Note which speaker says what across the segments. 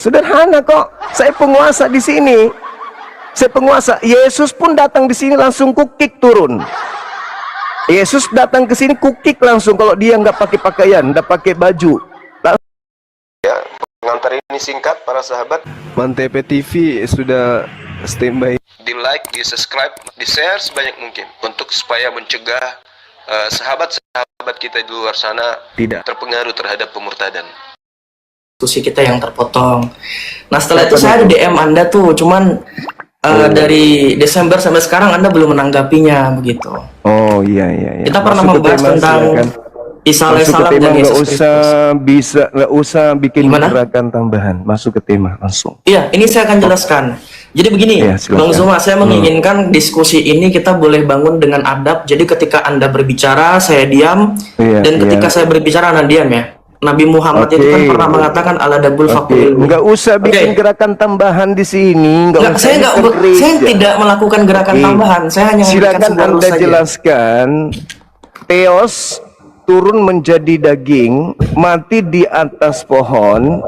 Speaker 1: Sederhana kok. Saya penguasa di sini. Saya penguasa. Yesus pun datang di sini langsung kukik turun. Yesus datang ke sini kukik langsung kalau dia nggak pakai pakaian, nggak pakai baju. Ya, pengantar ini singkat para sahabat. Mantep TV sudah standby. Di like, di subscribe, di share sebanyak mungkin untuk supaya mencegah sahabat-sahabat kita di luar sana tidak terpengaruh terhadap pemurtadan.
Speaker 2: Diskusi kita yang terpotong. Nah setelah itu saya ada DM Anda tuh, cuman dari Desember sampai sekarang Anda belum menanggapinya begitu.
Speaker 1: Oh iya.
Speaker 2: Kita pernah membahas tentang Isa alaihissalam dan Yesus Kristus.
Speaker 1: Nggak usah bikin gerakan tambahan. Masuk ke tema langsung.
Speaker 2: Iya, ini saya akan jelaskan. Jadi begini, ya, Bang Zuma, saya menginginkan diskusi ini kita boleh bangun dengan adab. Jadi ketika Anda berbicara, saya diam, dan ketika saya berbicara, Anda diam ya. Nabi Muhammad itu kan pernah mengatakan al-adabul faqul.
Speaker 1: Nggak usah bikin gerakan tambahan di sini.
Speaker 2: Saya tidak melakukan gerakan tambahan. Saya hanya
Speaker 1: silakan Anda jelaskan. Theos turun menjadi daging, mati di atas pohon.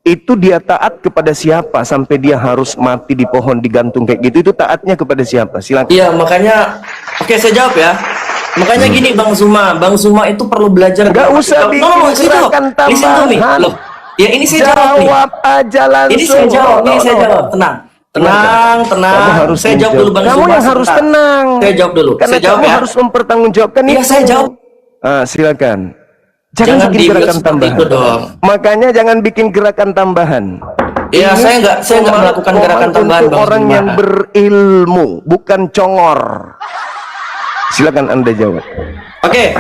Speaker 1: Itu dia taat kepada siapa sampai dia harus mati di pohon digantung kayak gitu? Itu taatnya kepada siapa? Silakan.
Speaker 2: Iya, makanya saya jawab ya. Makanya gini Bang Zuma itu perlu belajar.
Speaker 1: Gak usah bikin gerakan tambahan.
Speaker 2: Loh, ya ini saya jawab
Speaker 1: aja langsung.
Speaker 2: Ini saya jawab. Tenang. Saya jawab dulu Bang Zuma.
Speaker 1: Kamu yang harus tenang.
Speaker 2: Saya jawab dulu.
Speaker 1: Karena kamu harus mempertanggungjawabkan itu.
Speaker 2: Iya, saya jawab.
Speaker 1: Silakan. Jangan bikin gerakan tambahan. Makanya jangan bikin gerakan tambahan.
Speaker 2: Iya, saya nggak melakukan gerakan tambahan.
Speaker 1: Untuk orang yang berilmu, bukan congor. Silakan Anda jawab.
Speaker 2: Oke.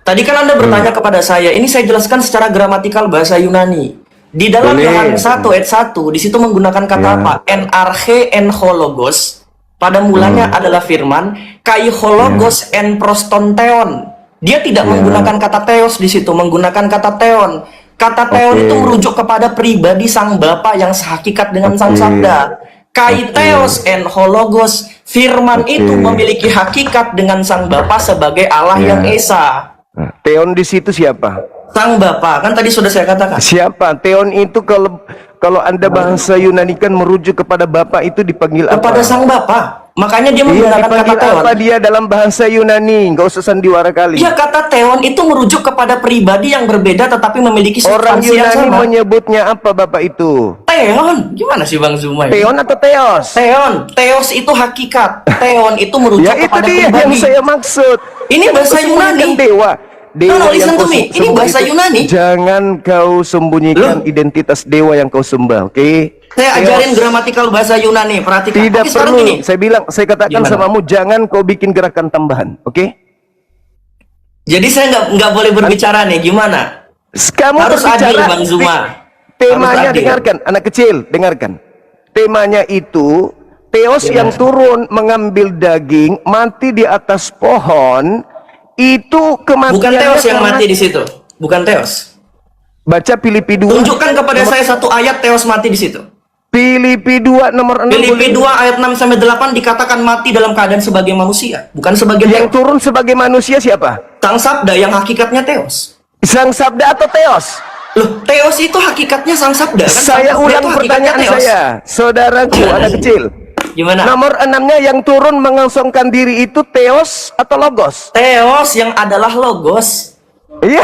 Speaker 2: Tadi kan Anda bertanya kepada saya. Ini saya jelaskan secara gramatikal bahasa Yunani. Di dalam Yohanes 1 ayat 1, di situ menggunakan kata apa? Enarche en hologos. Pada mulanya adalah firman, kai hologos en prostonteon. Dia tidak menggunakan kata theos di situ, menggunakan kata theon. Kata theon itu merujuk kepada pribadi sang Bapa yang sehakikat dengan sang Sabda. Kai theos en hologos, firman itu memiliki hakikat dengan sang Bapa sebagai Allah yang Esa.
Speaker 1: Theon di situ siapa?
Speaker 2: Sang Bapa, kan tadi sudah saya katakan.
Speaker 1: Siapa? Theon itu kalau Anda bahasa Yunani kan merujuk kepada Bapa, itu dipanggil apa?
Speaker 2: Kepada sang Bapa. Makanya dia menggunakan kata theon.
Speaker 1: Apa dia dalam bahasa Yunani? Nggak usah sandiwara kali.
Speaker 2: Iya, kata theon itu merujuk kepada pribadi yang berbeda tetapi memiliki substansi yang sama.
Speaker 1: Orang Yunani menyebutnya apa Bapak itu?
Speaker 2: Theon. Gimana sih Bang Zuma?
Speaker 1: Theon atau theos?
Speaker 2: Theon. Theos itu hakikat. Theon itu merujuk kepada
Speaker 1: pribadi. Itu dia yang saya maksud.
Speaker 2: Ini bahasa Yunani.
Speaker 1: Dewa.
Speaker 2: Listen to me. Ini bahasa Yunani.
Speaker 1: Jangan kau sembunyikan identitas dewa yang kau sembah, oke?
Speaker 2: Saya ajarin gramatikal bahasa Yunani, perhatikan.
Speaker 1: Tidak perlu. Saya katakan samamu, jangan kau bikin gerakan tambahan, oke?
Speaker 2: Jadi saya nggak boleh berbicara nih, gimana?
Speaker 1: Kamu
Speaker 2: harus adil, Bang Zuma.
Speaker 1: Temanya dengarkan, anak kecil, dengarkan. Temanya itu Theos yang turun mengambil daging, mati di atas pohon. Itu kematian.
Speaker 2: Bukan Theos yang mati di situ. Bukan Theos.
Speaker 1: Baca Filipi 2.
Speaker 2: Tunjukkan kepada saya satu ayat Theos mati di situ.
Speaker 1: Filipi 2 nomor 6.
Speaker 2: Filipi 2 ayat 6 sampai 8 dikatakan mati dalam keadaan sebagai manusia, bukan sebagai
Speaker 1: yang Theos. Turun sebagai manusia siapa?
Speaker 2: Sang Sabda yang hakikatnya Theos.
Speaker 1: Sang Sabda atau Theos?
Speaker 2: Loh, Theos itu hakikatnya Sang Sabda kan?
Speaker 1: Saya ulang pertanyaan saya. Saudaraku anak kecil.
Speaker 2: Gimana?
Speaker 1: Nomor 6-nya yang turun mengosongkan diri itu Theos atau Logos?
Speaker 2: Theos yang adalah Logos.
Speaker 1: Iya.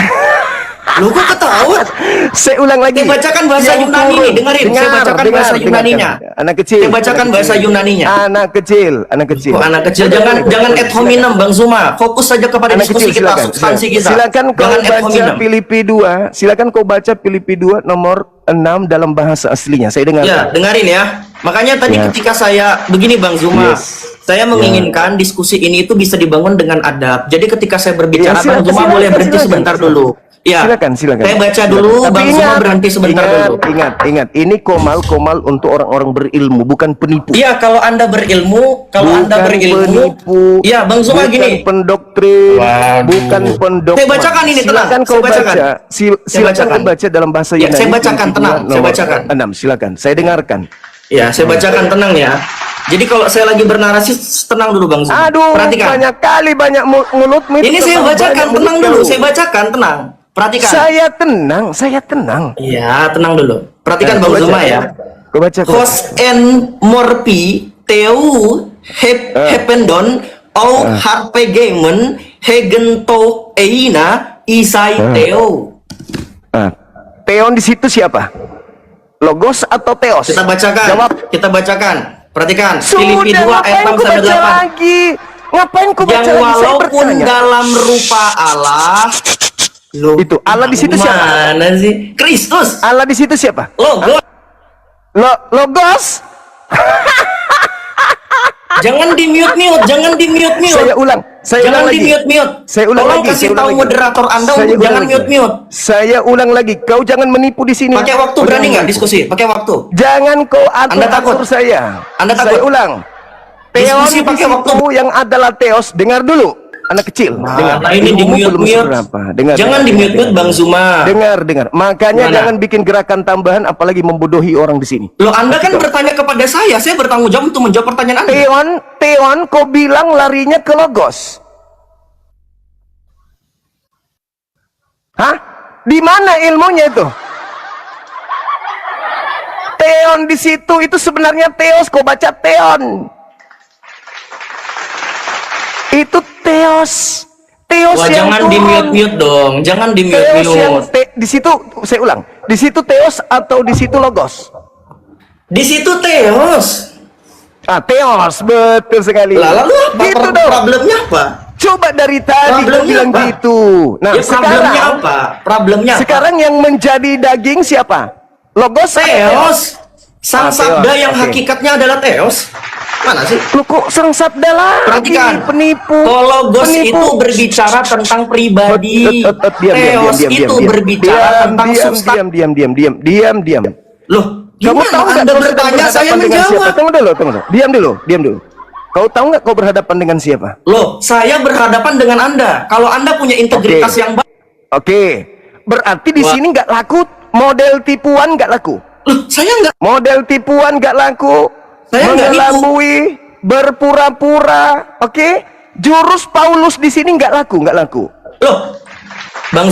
Speaker 2: Lu kok ketawa?
Speaker 1: Saya ulang lagi.
Speaker 2: Saya bacakan bahasa Yunani nih, dengerin. Saya bacakan bahasa Yunaninya.
Speaker 1: Anak kecil.
Speaker 2: Saya bacakan bahasa Yunaninya.
Speaker 1: Anak kecil.
Speaker 2: Oh, anak kecil, jangan ad hominem Bang Zuma. Fokus saja kepada diskusi kita, substansi kita.
Speaker 1: Silakan kau baca Filipi 2. Silakan kau baca Filipi 2 nomor 6 dalam bahasa aslinya. Saya dengar.
Speaker 2: Ya, dengarin ya. Makanya tadi ketika saya begini Bang Zuma, saya menginginkan diskusi ini itu bisa dibangun dengan adab. Jadi ketika saya berbicara, Bang Zuma boleh berhenti sebentar dulu. Ya, silakan. Saya baca dulu, Bang Zuma berhenti sebentar dulu.
Speaker 1: Ingat, ini komal untuk orang-orang berilmu, bukan penipu.
Speaker 2: Iya, kalau Anda berilmu, penipu. Iya, Bang Zuma gini.
Speaker 1: Pendoktrin, bukan pendokter.
Speaker 2: Saya bacakan ini, tenang.
Speaker 1: Silakan kau baca. Silakan kau baca dalam bahasa Yunani.
Speaker 2: Saya bacakan, tenang. Saya bacakan.
Speaker 1: 6, silakan. Saya dengarkan.
Speaker 2: Ya, saya bacakan, tenang ya. Jadi kalau saya lagi bernarasi, tenang dulu Bang Zuma.
Speaker 1: Aduh,
Speaker 2: perhatikan.
Speaker 1: banyak mulut.
Speaker 2: Ini saya bacakan, tenang dulu. Saya bacakan, tenang. Perhatikan.
Speaker 1: Saya tenang.
Speaker 2: Iya, tenang dulu. Perhatikan Bang
Speaker 1: Kau baca.
Speaker 2: Zuma ya.
Speaker 1: Kau baca.
Speaker 2: Hos en morpi teu hependon au harpe gamen hegento eina isai teu.
Speaker 1: Theon di situ siapa? Logos atau Theos?
Speaker 2: Kita bacakan.
Speaker 1: Jawab.
Speaker 2: Kita bacakan. Perhatikan.
Speaker 1: Sudah,
Speaker 2: Filipi 2 ayat
Speaker 1: ngapain
Speaker 2: 6
Speaker 1: ku
Speaker 2: sampai
Speaker 1: baca
Speaker 2: 8.
Speaker 1: lagi? Ngapain ku baca
Speaker 2: Yang
Speaker 1: lagi? Saya
Speaker 2: walaupun
Speaker 1: bertanya.
Speaker 2: dalam rupa Allah. Loh,
Speaker 1: Itu Allah di situ siapa?
Speaker 2: Mana sih? Kristus.
Speaker 1: Allah di situ siapa?
Speaker 2: Logo.
Speaker 1: Logos.
Speaker 2: Jangan di-mute-mute, jangan di-mute-mute.
Speaker 1: Saya ulang
Speaker 2: Jangan
Speaker 1: lagi.
Speaker 2: di-mute-mute.
Speaker 1: Saya ulang
Speaker 2: Tolong
Speaker 1: lagi.
Speaker 2: kasih
Speaker 1: saya ulang
Speaker 2: tahu
Speaker 1: lagi.
Speaker 2: moderator Anda
Speaker 1: Saya
Speaker 2: untuk
Speaker 1: ulang
Speaker 2: jangan
Speaker 1: lagi.
Speaker 2: mute-mute.
Speaker 1: Saya ulang lagi. Kau jangan menipu di sini.
Speaker 2: Pakai waktu,
Speaker 1: Kau
Speaker 2: berani
Speaker 1: jangan
Speaker 2: nggak
Speaker 1: menipu.
Speaker 2: diskusi? Pakai waktu.
Speaker 1: Jangan kau
Speaker 2: Anda takut?
Speaker 1: atur saya.
Speaker 2: Anda takut?
Speaker 1: Saya ulang. Theon
Speaker 2: Diskusi
Speaker 1: di
Speaker 2: pakai
Speaker 1: situ
Speaker 2: waktu.
Speaker 1: yang adalah Theos. Dengar dulu. Anak kecil. Dengar.
Speaker 2: Nah, ini
Speaker 1: Ilmumu belum
Speaker 2: di-mute-mute.
Speaker 1: seberapa. Dengar.
Speaker 2: Jangan
Speaker 1: dengar,
Speaker 2: di-mute-mute
Speaker 1: dengar.
Speaker 2: Bang Zuma.
Speaker 1: Dengar. Makanya
Speaker 2: Gimana?
Speaker 1: jangan bikin gerakan tambahan apalagi membodohi orang di sini.
Speaker 2: Loh, Anda kan bertanya kepada saya bertanggung jawab untuk menjawab pertanyaan Anda.
Speaker 1: Theon, kau bilang larinya ke Logos. Hah? Di mana ilmunya itu? Theon di situ itu sebenarnya Theos. Kau baca Theon. Itu Theos. Theos
Speaker 2: Wah,
Speaker 1: yang
Speaker 2: jangan
Speaker 1: turun.
Speaker 2: di-mute-mute dong. Jangan
Speaker 1: Theos yang
Speaker 2: di-mute-mute.
Speaker 1: di situ saya ulang. Di situ Theos atau di situ Logos?
Speaker 2: Di situ Theos.
Speaker 1: Theos, betul sekali.
Speaker 2: Lah, lalu apa?
Speaker 1: Gitu dong.
Speaker 2: Problemnya apa?
Speaker 1: Coba dari tadi kau
Speaker 2: Problemnya
Speaker 1: bilang
Speaker 2: apa?
Speaker 1: gitu. Nah,
Speaker 2: Ya, problemnya
Speaker 1: sekarang
Speaker 2: apa? Problemnya apa?
Speaker 1: sekarang yang menjadi daging siapa? Logos atau
Speaker 2: Theos. Sang
Speaker 1: Theos,
Speaker 2: sabda yang
Speaker 1: oke.
Speaker 2: hakikatnya adalah Theos. Mana sih?
Speaker 1: Lu kok sang sabda lagi?
Speaker 2: Perhatikan.
Speaker 1: Penipu.
Speaker 2: Logos
Speaker 1: Penipu.
Speaker 2: itu berbicara tentang pribadi. Theos itu berbicara tentang substansi.
Speaker 1: Diam.
Speaker 2: Loh,
Speaker 1: Kamu
Speaker 2: gimana
Speaker 1: tahu nggak
Speaker 2: Anda
Speaker 1: kau sedang
Speaker 2: bertanya, saya
Speaker 1: berhadapan dengan siapa?
Speaker 2: menjawab?
Speaker 1: Tunggu dulu. Diam dulu. Kau tahu nggak kau berhadapan dengan siapa?
Speaker 2: Loh, saya berhadapan dengan Anda. Kalau Anda punya integritas
Speaker 1: Oke.
Speaker 2: yang baik,
Speaker 1: Oke. Berarti di
Speaker 2: Wah.
Speaker 1: sini nggak laku model tipuan nggak laku.
Speaker 2: loh, saya nggak.
Speaker 1: Model tipuan nggak laku.
Speaker 2: Saya nggak nipu.
Speaker 1: Mengelabui, berpura-pura. Oke. Jurus Paulus di sini nggak laku.
Speaker 2: Loh, Bang,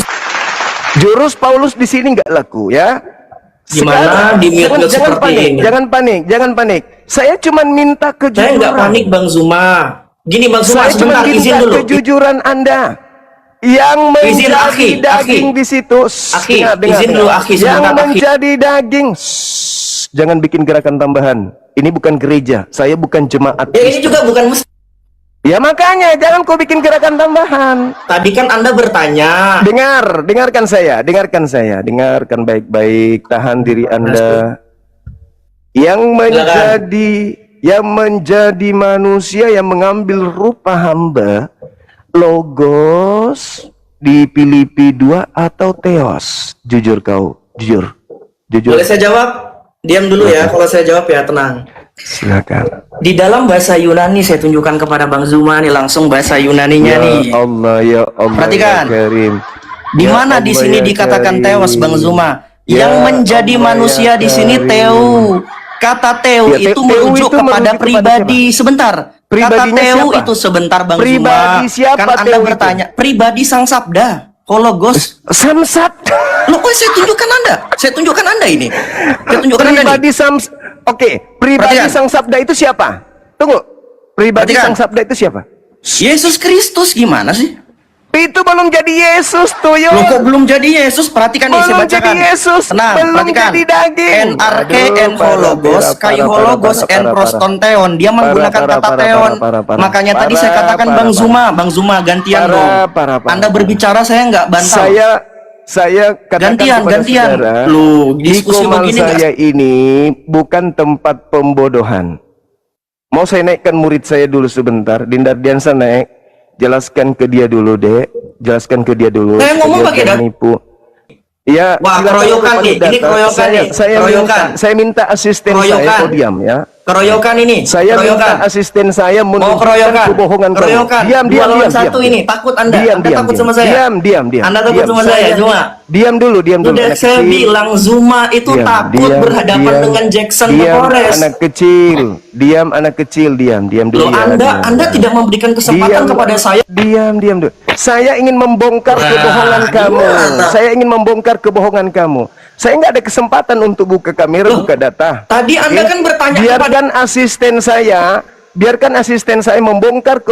Speaker 1: Jurus Paulus di sini nggak laku ya.
Speaker 2: Gimana di-mute seperti ini?
Speaker 1: Jangan panik. Saya cuma minta
Speaker 2: saya
Speaker 1: kejujuran.
Speaker 2: nggak panik, Bang Zuma. Gini, Bang Zuma,
Speaker 1: Saya cuma
Speaker 2: sebentar, izin
Speaker 1: minta
Speaker 2: dulu.
Speaker 1: kejujuran Anda. Yang
Speaker 2: Izin,
Speaker 1: menjadi
Speaker 2: Akhi,
Speaker 1: daging
Speaker 2: Akhi.
Speaker 1: di situ.
Speaker 2: Akhi, izin dulu, Akhi,
Speaker 1: Yang
Speaker 2: sebentar, Akhi.
Speaker 1: menjadi daging. Jangan bikin gerakan tambahan. Ini bukan gereja. Saya bukan jemaat.
Speaker 2: Ya, ini juga bukan mesti.
Speaker 1: Ya makanya jangan kau bikin gerakan tambahan.
Speaker 2: Tadi kan Anda bertanya.
Speaker 1: Dengarkan dengarkan baik-baik, tahan diri Anda. Yang menjadi manusia yang mengambil rupa hamba, Logos di Filipi 2 atau Theos? Jujur kau, jujur.
Speaker 2: Boleh saya jawab? Diam dulu ya, kalau saya jawab ya, tenang.
Speaker 1: Silakan.
Speaker 2: Di dalam bahasa Yunani, saya tunjukkan kepada Bang Zuma nih, langsung bahasa Yunaninya nih.
Speaker 1: Ya Allah,
Speaker 2: Perhatikan.
Speaker 1: ya Karim.
Speaker 2: Di
Speaker 1: Ya
Speaker 2: mana di
Speaker 1: Allah,
Speaker 2: sini
Speaker 1: ya
Speaker 2: dikatakan
Speaker 1: Karim.
Speaker 2: Theos, Bang Zuma?
Speaker 1: Ya
Speaker 2: Yang menjadi
Speaker 1: Allah,
Speaker 2: manusia
Speaker 1: ya
Speaker 2: di sini
Speaker 1: Karim.
Speaker 2: Theo. Kata Theo
Speaker 1: Ya,
Speaker 2: itu
Speaker 1: Theo
Speaker 2: merujuk
Speaker 1: itu
Speaker 2: kepada
Speaker 1: merujuk kepada
Speaker 2: pribadi. Sebentar. Kata
Speaker 1: Pribadinya
Speaker 2: Theo
Speaker 1: siapa?
Speaker 2: itu sebentar, Bang
Speaker 1: Pribadi
Speaker 2: Zuma.
Speaker 1: siapa
Speaker 2: Kan Anda
Speaker 1: Theo itu?
Speaker 2: bertanya, pribadi Sang Sabda, Hologos.
Speaker 1: Samsat.
Speaker 2: Loh, kok saya tunjukkan Anda? Saya tunjukkan Anda ini. Saya tunjukkan Anda nih.
Speaker 1: Pribadi pribadi
Speaker 2: Perhatikan.
Speaker 1: sang sabda itu siapa? Tunggu. Pribadi
Speaker 2: Perhatikan.
Speaker 1: sang sabda itu siapa?
Speaker 2: Yesus Kristus gimana sih?
Speaker 1: Itu belum jadi Yesus tuh, yo.
Speaker 2: Loh, kok belum jadi Yesus? Perhatikan nih, saya
Speaker 1: Belum jadi
Speaker 2: bacakan.
Speaker 1: Yesus,
Speaker 2: Tenang,
Speaker 1: belum
Speaker 2: perhatikan.
Speaker 1: jadi daging.
Speaker 2: NRK
Speaker 1: Aduh,
Speaker 2: en hologos, kai hologos en prostonteon. Dia menggunakan kata teon. Makanya tadi saya katakan Bang Zuma gantian dong. Anda berbicara saya nggak bantah.
Speaker 1: Saya katakan kepada
Speaker 2: Gantian.
Speaker 1: saudara,
Speaker 2: Loh, diskusi
Speaker 1: Ikoman
Speaker 2: begini
Speaker 1: saya ini bukan tempat pembodohan. Mau saya naikkan murid saya dulu sebentar. Dindar Diansa naik. Jelaskan ke dia dulu, Dek. Jelaskan ke dia dulu.
Speaker 2: Saya ngomong
Speaker 1: Biar
Speaker 2: pakai
Speaker 1: dia
Speaker 2: dah.
Speaker 1: menipu. Ya,
Speaker 2: Wah,
Speaker 1: silakan
Speaker 2: keroyokan
Speaker 1: kepada
Speaker 2: nih. Ini
Speaker 1: data.
Speaker 2: keroyokan nih.
Speaker 1: Saya
Speaker 2: Keroyokan.
Speaker 1: minta asisten saya
Speaker 2: Keroyokan.
Speaker 1: podium ya.
Speaker 2: Keroyokan ini.
Speaker 1: Saya
Speaker 2: keroyokan.
Speaker 1: minta asisten saya
Speaker 2: Mau
Speaker 1: menunjukkan
Speaker 2: keroyokan.
Speaker 1: kebohongan kamu.
Speaker 2: Keroyokan.
Speaker 1: Diam,
Speaker 2: Dua
Speaker 1: diam,
Speaker 2: lawan
Speaker 1: diam,
Speaker 2: satu
Speaker 1: diam.
Speaker 2: ini. Takut Anda.
Speaker 1: Diam,
Speaker 2: Anda
Speaker 1: diam,
Speaker 2: takut
Speaker 1: diam.
Speaker 2: sama saya.
Speaker 1: Diam, diam, diam.
Speaker 2: Anda takut
Speaker 1: Diam.
Speaker 2: sama saya, Zuma.
Speaker 1: Diam dulu, diam dulu.
Speaker 2: Udah
Speaker 1: Anak
Speaker 2: saya
Speaker 1: kecil.
Speaker 2: bilang Zuma itu
Speaker 1: Diam,
Speaker 2: takut
Speaker 1: diam,
Speaker 2: berhadapan
Speaker 1: diam.
Speaker 2: dengan Jackson
Speaker 1: Diam,
Speaker 2: Torres.
Speaker 1: anak kecil. Diam, anak kecil. Diam, diam dulu
Speaker 2: Loh,
Speaker 1: ya.
Speaker 2: Anda tidak memberikan kesempatan kepada saya.
Speaker 1: Diam, diam dulu. Saya ingin membongkar
Speaker 2: Nah,
Speaker 1: kebohongan kamu.
Speaker 2: gimana?
Speaker 1: Saya ingin membongkar kebohongan kamu. Saya nggak ada kesempatan untuk buka kamera,
Speaker 2: Loh,
Speaker 1: buka data.
Speaker 2: tadi Anda
Speaker 1: Oke?
Speaker 2: kan bertanya
Speaker 1: biarkan asisten saya, biarkan asisten saya membongkar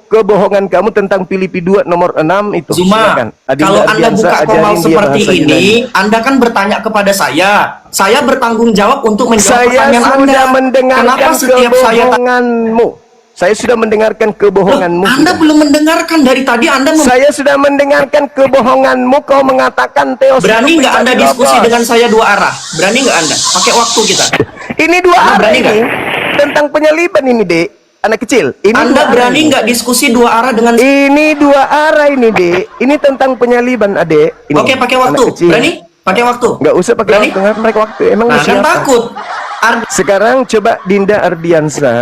Speaker 1: kebohongan kamu tentang Filipi 2 nomor 6 itu.
Speaker 2: Zuma,
Speaker 1: Silakan. Adinda
Speaker 2: kalau Anda
Speaker 1: Ardiansa,
Speaker 2: buka
Speaker 1: ajarin
Speaker 2: komal
Speaker 1: dia
Speaker 2: seperti
Speaker 1: bahasa
Speaker 2: ini,
Speaker 1: Yunani.
Speaker 2: Anda kan bertanya kepada saya. Saya bertanggung jawab untuk menjawab
Speaker 1: Saya
Speaker 2: pertanyaan Anda.
Speaker 1: sudah mendengarkan
Speaker 2: Kenapa setiap saya
Speaker 1: kebohonganmu. Saya sudah mendengarkan
Speaker 2: Loh,
Speaker 1: kebohonganmu.
Speaker 2: Anda
Speaker 1: sudah.
Speaker 2: belum mendengarkan dari tadi Anda
Speaker 1: Saya sudah mendengarkan kebohonganmu. Kau mengatakan Theos
Speaker 2: berani
Speaker 1: itu
Speaker 2: nggak Anda
Speaker 1: pribadi
Speaker 2: diskusi
Speaker 1: Logos.
Speaker 2: dengan saya dua arah? Berani nggak Anda? Pakai waktu kita.
Speaker 1: Ini dua
Speaker 2: Anda
Speaker 1: arah
Speaker 2: berani
Speaker 1: ini tentang penyaliban ini, Dek. Anak kecil. Ini
Speaker 2: Anda
Speaker 1: dua arah
Speaker 2: berani
Speaker 1: ini.
Speaker 2: nggak diskusi dua arah dengan?
Speaker 1: Ini dua arah ini, Dek. Ini tentang penyaliban, Adek. Ini,
Speaker 2: Oke, pakai
Speaker 1: anak
Speaker 2: waktu.
Speaker 1: kecil.
Speaker 2: Berani? Pakai waktu.
Speaker 1: Nggak usah pakai
Speaker 2: Berani?
Speaker 1: waktu. Nggak pakai waktu. Emang
Speaker 2: Nah,
Speaker 1: lu
Speaker 2: kan
Speaker 1: siapa?
Speaker 2: takut.
Speaker 1: Sekarang coba Dinda Ardiansa,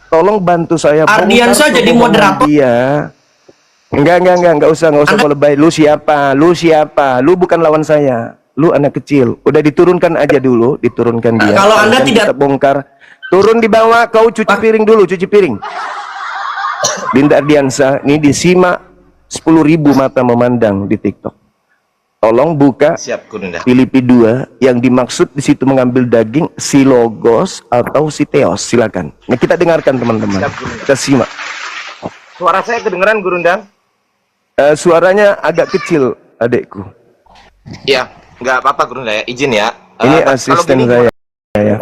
Speaker 1: tolong bantu saya
Speaker 2: Ardiansa
Speaker 1: bongkar
Speaker 2: jadi
Speaker 1: kebohongan
Speaker 2: moderator.
Speaker 1: dia. Enggak usah kalau baik. Lu siapa? Lu siapa? Lu bukan lawan saya. Lu anak kecil. Udah diturunkan aja dulu, diturunkan dia.
Speaker 2: Kalau Anda
Speaker 1: Kan
Speaker 2: tidak-
Speaker 1: kita bongkar. Turun di bawah, kau cuci piring dulu, cuci piring. Dinda Ardiansa, ini disimak 10.000 mata memandang di TikTok. Tolong buka
Speaker 3: Siap, Gurunda.
Speaker 1: Filipi 2 yang dimaksud di situ mengambil daging si Logos atau si Theos. Silakan. Nah, kita dengarkan teman-teman.
Speaker 3: Siap, Gurunda.
Speaker 1: Kita simak.
Speaker 3: Suara saya kedengeran, Gurunda?
Speaker 1: Suaranya agak kecil, adekku.
Speaker 3: Iya, nggak apa-apa, Gurunda ya. Izin ya.
Speaker 1: Ini
Speaker 3: Kalau
Speaker 1: asisten
Speaker 3: gini,
Speaker 1: saya. Ya.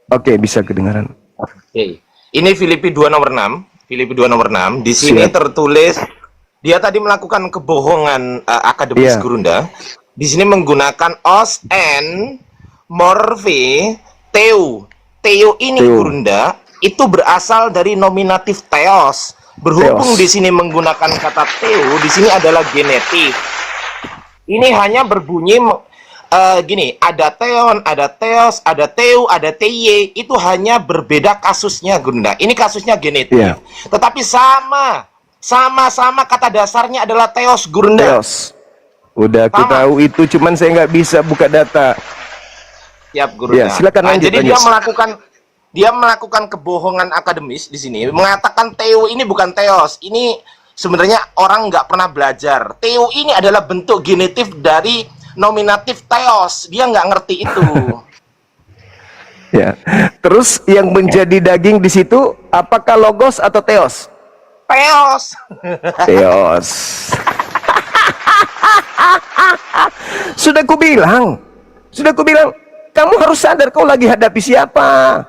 Speaker 1: Oke, bisa kedengaran.
Speaker 3: Oke. Ini Filipi 2 nomor 6. Filipi 2 nomor 6. Di sini
Speaker 1: Siap.
Speaker 3: tertulis dia tadi melakukan kebohongan akademis,
Speaker 1: Iya.
Speaker 3: Gurunda. Di sini menggunakan os and morphe teu. Teu ini,
Speaker 1: Teu.
Speaker 3: Gurunda, itu berasal dari nominatif theos. Berhubung
Speaker 1: Theos.
Speaker 3: di sini menggunakan kata teu, di sini adalah genetif. Ini hanya berbunyi gini, ada teon, ada teos, ada teu, ada teye. Itu hanya berbeda kasusnya, Gunda. Ini kasusnya genetif.
Speaker 1: Iya.
Speaker 3: Tetapi sama kata dasarnya adalah teos, Gunda.
Speaker 1: Theos. Udah aku
Speaker 3: Sama.
Speaker 1: tahu itu, cuman saya nggak bisa buka data.
Speaker 3: Siap, Gunda.
Speaker 1: Ya, silakan lanjut,
Speaker 3: Jadi
Speaker 1: lanjut.
Speaker 3: dia melakukan kebohongan akademis di sini, mengatakan teu ini bukan teos. Ini sebenarnya orang nggak pernah belajar. Teu ini adalah bentuk genetif dari nominatif teos. Dia nggak ngerti itu.
Speaker 1: Ya. Terus yang menjadi daging di situ apakah Logos atau Theos?
Speaker 3: Teos.
Speaker 1: Theos. Sudah kubilang, kamu harus sadar kau lagi hadapi siapa.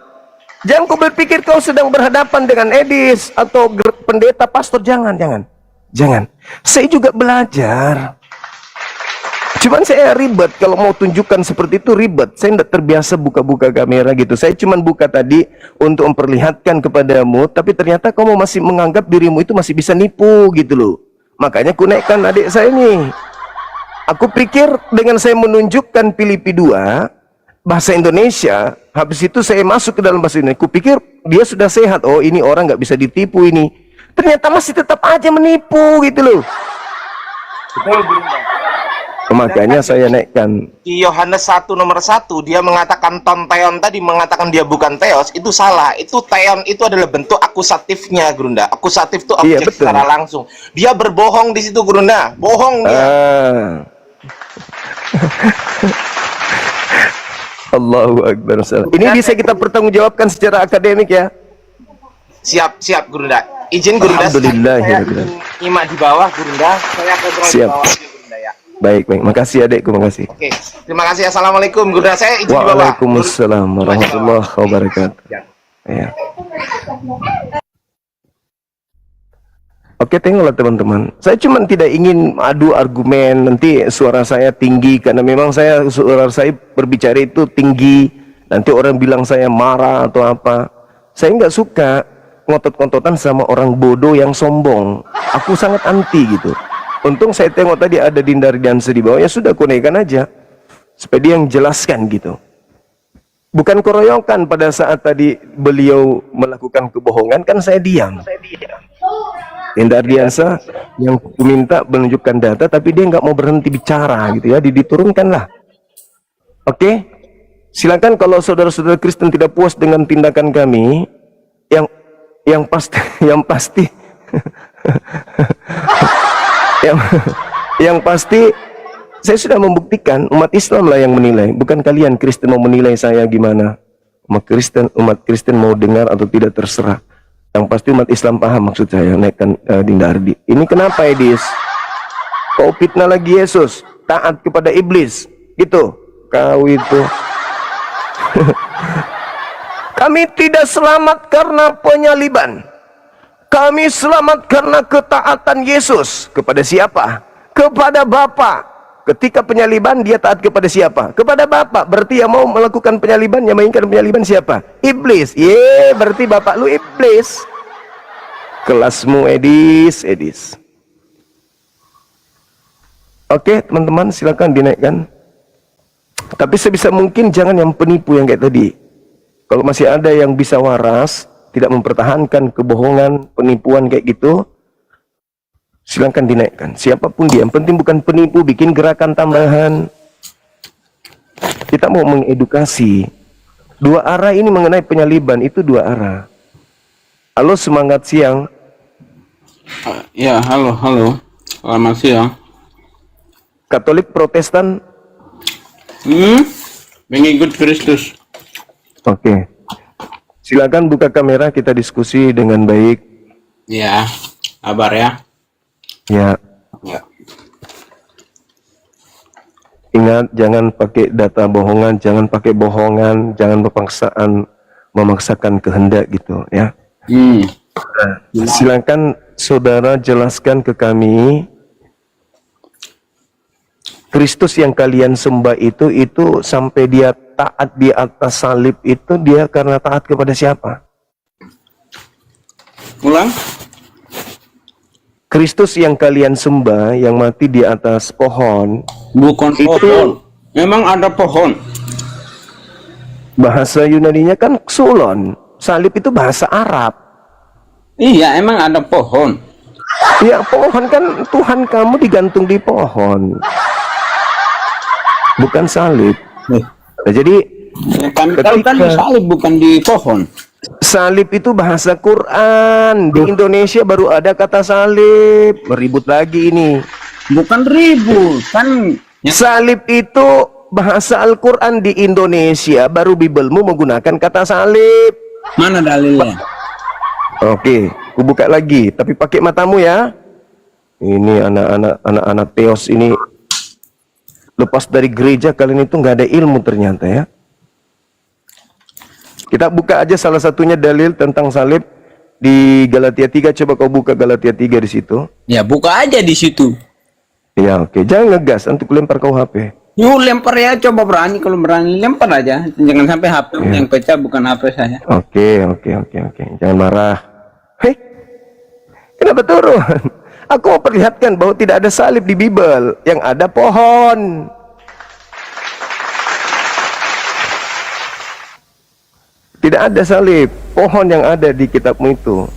Speaker 1: Jangan kau berpikir kau sedang berhadapan dengan Edis atau pendeta pastor. Jangan. Saya juga belajar. Cuman saya ribet kalau mau tunjukkan seperti itu, ribet. Saya tidak terbiasa buka-buka kamera gitu. Saya cuman buka tadi untuk memperlihatkan kepadamu, tapi ternyata kamu masih menganggap dirimu itu masih bisa nipu gitu loh. Makanya ku naikkan adik saya nih. Aku pikir dengan saya menunjukkan Filipi 2 bahasa Indonesia, habis itu saya masuk ke dalam bahasa Indonesia, ku pikir dia sudah sehat. Oh, ini orang nggak bisa ditipu ini. Ternyata masih tetap aja menipu gitu loh.
Speaker 3: Betul, Gunda.
Speaker 1: Makanya saya naikkan.
Speaker 3: Di Yohanes 1 nomor 1 dia mengatakan tonteon tadi, mengatakan dia bukan teos, itu salah. Itu teon itu adalah bentuk akusatifnya, Gurunda. Akusatif itu
Speaker 1: Iya,
Speaker 3: objek
Speaker 1: betul.
Speaker 3: secara langsung. Dia berbohong di situ, Gurunda. Bohong dia.
Speaker 1: Allahu Akbar. Ini bisa kita pertanggungjawabkan secara akademik ya.
Speaker 3: Siap, Gurunda. Izin, Gurunda.
Speaker 1: Alhamdulillah,
Speaker 3: Saya
Speaker 1: ya, Gurunda.
Speaker 3: nyimak di bawah, Gurunda. Saya kontrol di
Speaker 1: Siap.
Speaker 3: bawah, Gurunda ya.
Speaker 1: Baik. Makasih adekku, makasih.
Speaker 3: Oke, terima kasih. Assalamualaikum, Gurunda. Saya izin di bawah.
Speaker 1: Waalaikumsalam warahmatullahi wabarakatuh.
Speaker 3: Ya.
Speaker 1: Ya. Oke, tengoklah teman-teman. Saya cuma tidak ingin adu argumen, nanti suara saya tinggi karena memang suara saya berbicara itu tinggi. Nanti orang bilang saya marah atau apa. Saya nggak suka ngotot-ngototan sama orang bodoh yang sombong. Aku sangat anti gitu. Untung saya tengok tadi ada Dinda Ardiansa di bawah, ya sudah aku naikkan aja supaya dia yang jelaskan gitu. Bukan keroyokan pada saat tadi beliau melakukan kebohongan, kan saya diam. Dinda Ardiansa yang minta menunjukkan data, tapi dia nggak mau berhenti bicara gitu ya, diturunkanlah. Oke, silakan kalau saudara-saudara Kristen tidak puas dengan tindakan kami, yang pasti yang pasti saya sudah membuktikan umat Islam lah yang menilai, bukan kalian Kristen mau menilai saya gimana. Umat Kristen mau dengar atau tidak terserah. Yang pasti umat Islam paham maksud saya naikkan Dinda Ardi. Ini kenapa Edis? Kau fitnah lagi Yesus, taat kepada iblis, gitu. Kau itu. Kami tidak selamat karena penyaliban. Kami selamat karena ketaatan Yesus. Kepada siapa? Kepada Bapa. Ketika penyaliban dia taat kepada siapa? Kepada Bapa. Berarti yang mau melakukan penyaliban, yang menginginkan penyaliban siapa? Iblis. Berarti bapak lu iblis. Kelasmu Edis. Oke teman-teman, silakan dinaikkan. Tapi sebisa mungkin jangan yang penipu yang kayak tadi. Kalau masih ada yang bisa waras, tidak mempertahankan kebohongan, penipuan kayak gitu, silakan dinaikkan. Siapapun dia, yang penting bukan penipu, bikin gerakan tambahan. Kita mau mengedukasi. Dua arah ini mengenai penyaliban, itu dua arah. Halo, semangat siang.
Speaker 4: Ya, halo. Selamat siang.
Speaker 1: Katolik Protestan.
Speaker 4: Mengikut Kristus.
Speaker 1: Oke. Silakan buka kamera, kita diskusi dengan baik.
Speaker 4: Ya, kabar ya.
Speaker 1: Ya. Ingat, jangan pakai data bohongan, jangan pakai bohongan, jangan memaksakan kehendak gitu ya. Nah, silakan saudara jelaskan ke kami, Kristus yang kalian sembah itu sampai dia taat di atas salib itu dia karena taat kepada siapa?
Speaker 4: Ulang.
Speaker 1: Kristus yang kalian sembah yang mati di atas pohon,
Speaker 4: Bukan pohon. Memang ada pohon.
Speaker 1: bahasa Yunaninya kan xulon. Salib itu bahasa Arab.
Speaker 4: Iya, emang ada pohon.
Speaker 1: Ya pohon kan Tuhan kamu digantung di pohon, bukan salib. Nah, jadi
Speaker 4: Ya, kami tahu kan di salib bukan di pohon.
Speaker 1: salib itu bahasa Quran. Di Indonesia baru ada kata salib. Meribut lagi ini.
Speaker 4: Bukan ribut kan.
Speaker 1: Salib itu bahasa Al-Quran di Indonesia. Baru Bibelmu menggunakan kata salib.
Speaker 4: Mana dalilnya?
Speaker 1: Oke, ku buka lagi. Tapi pakai matamu ya. Ini anak-anak teos ini. Lepas dari gereja kalian itu nggak ada ilmu ternyata ya. Kita buka aja salah satunya dalil tentang salib di Galatia 3. Coba kau buka Galatia 3 di situ.
Speaker 4: Ya, buka aja di situ.
Speaker 1: Ya oke, jangan ngegas nanti ku lempar kau HP.
Speaker 4: Yuk lempar ya, coba berani, kalau berani lempar aja. Jangan sampai HP yang pecah, bukan HP saya.
Speaker 1: Oke. Jangan marah. Hei, kenapa turun? Aku mau perlihatkan bahwa tidak ada salib di Bible, yang ada pohon. Tidak ada salib, pohon yang ada di kitabmu itu.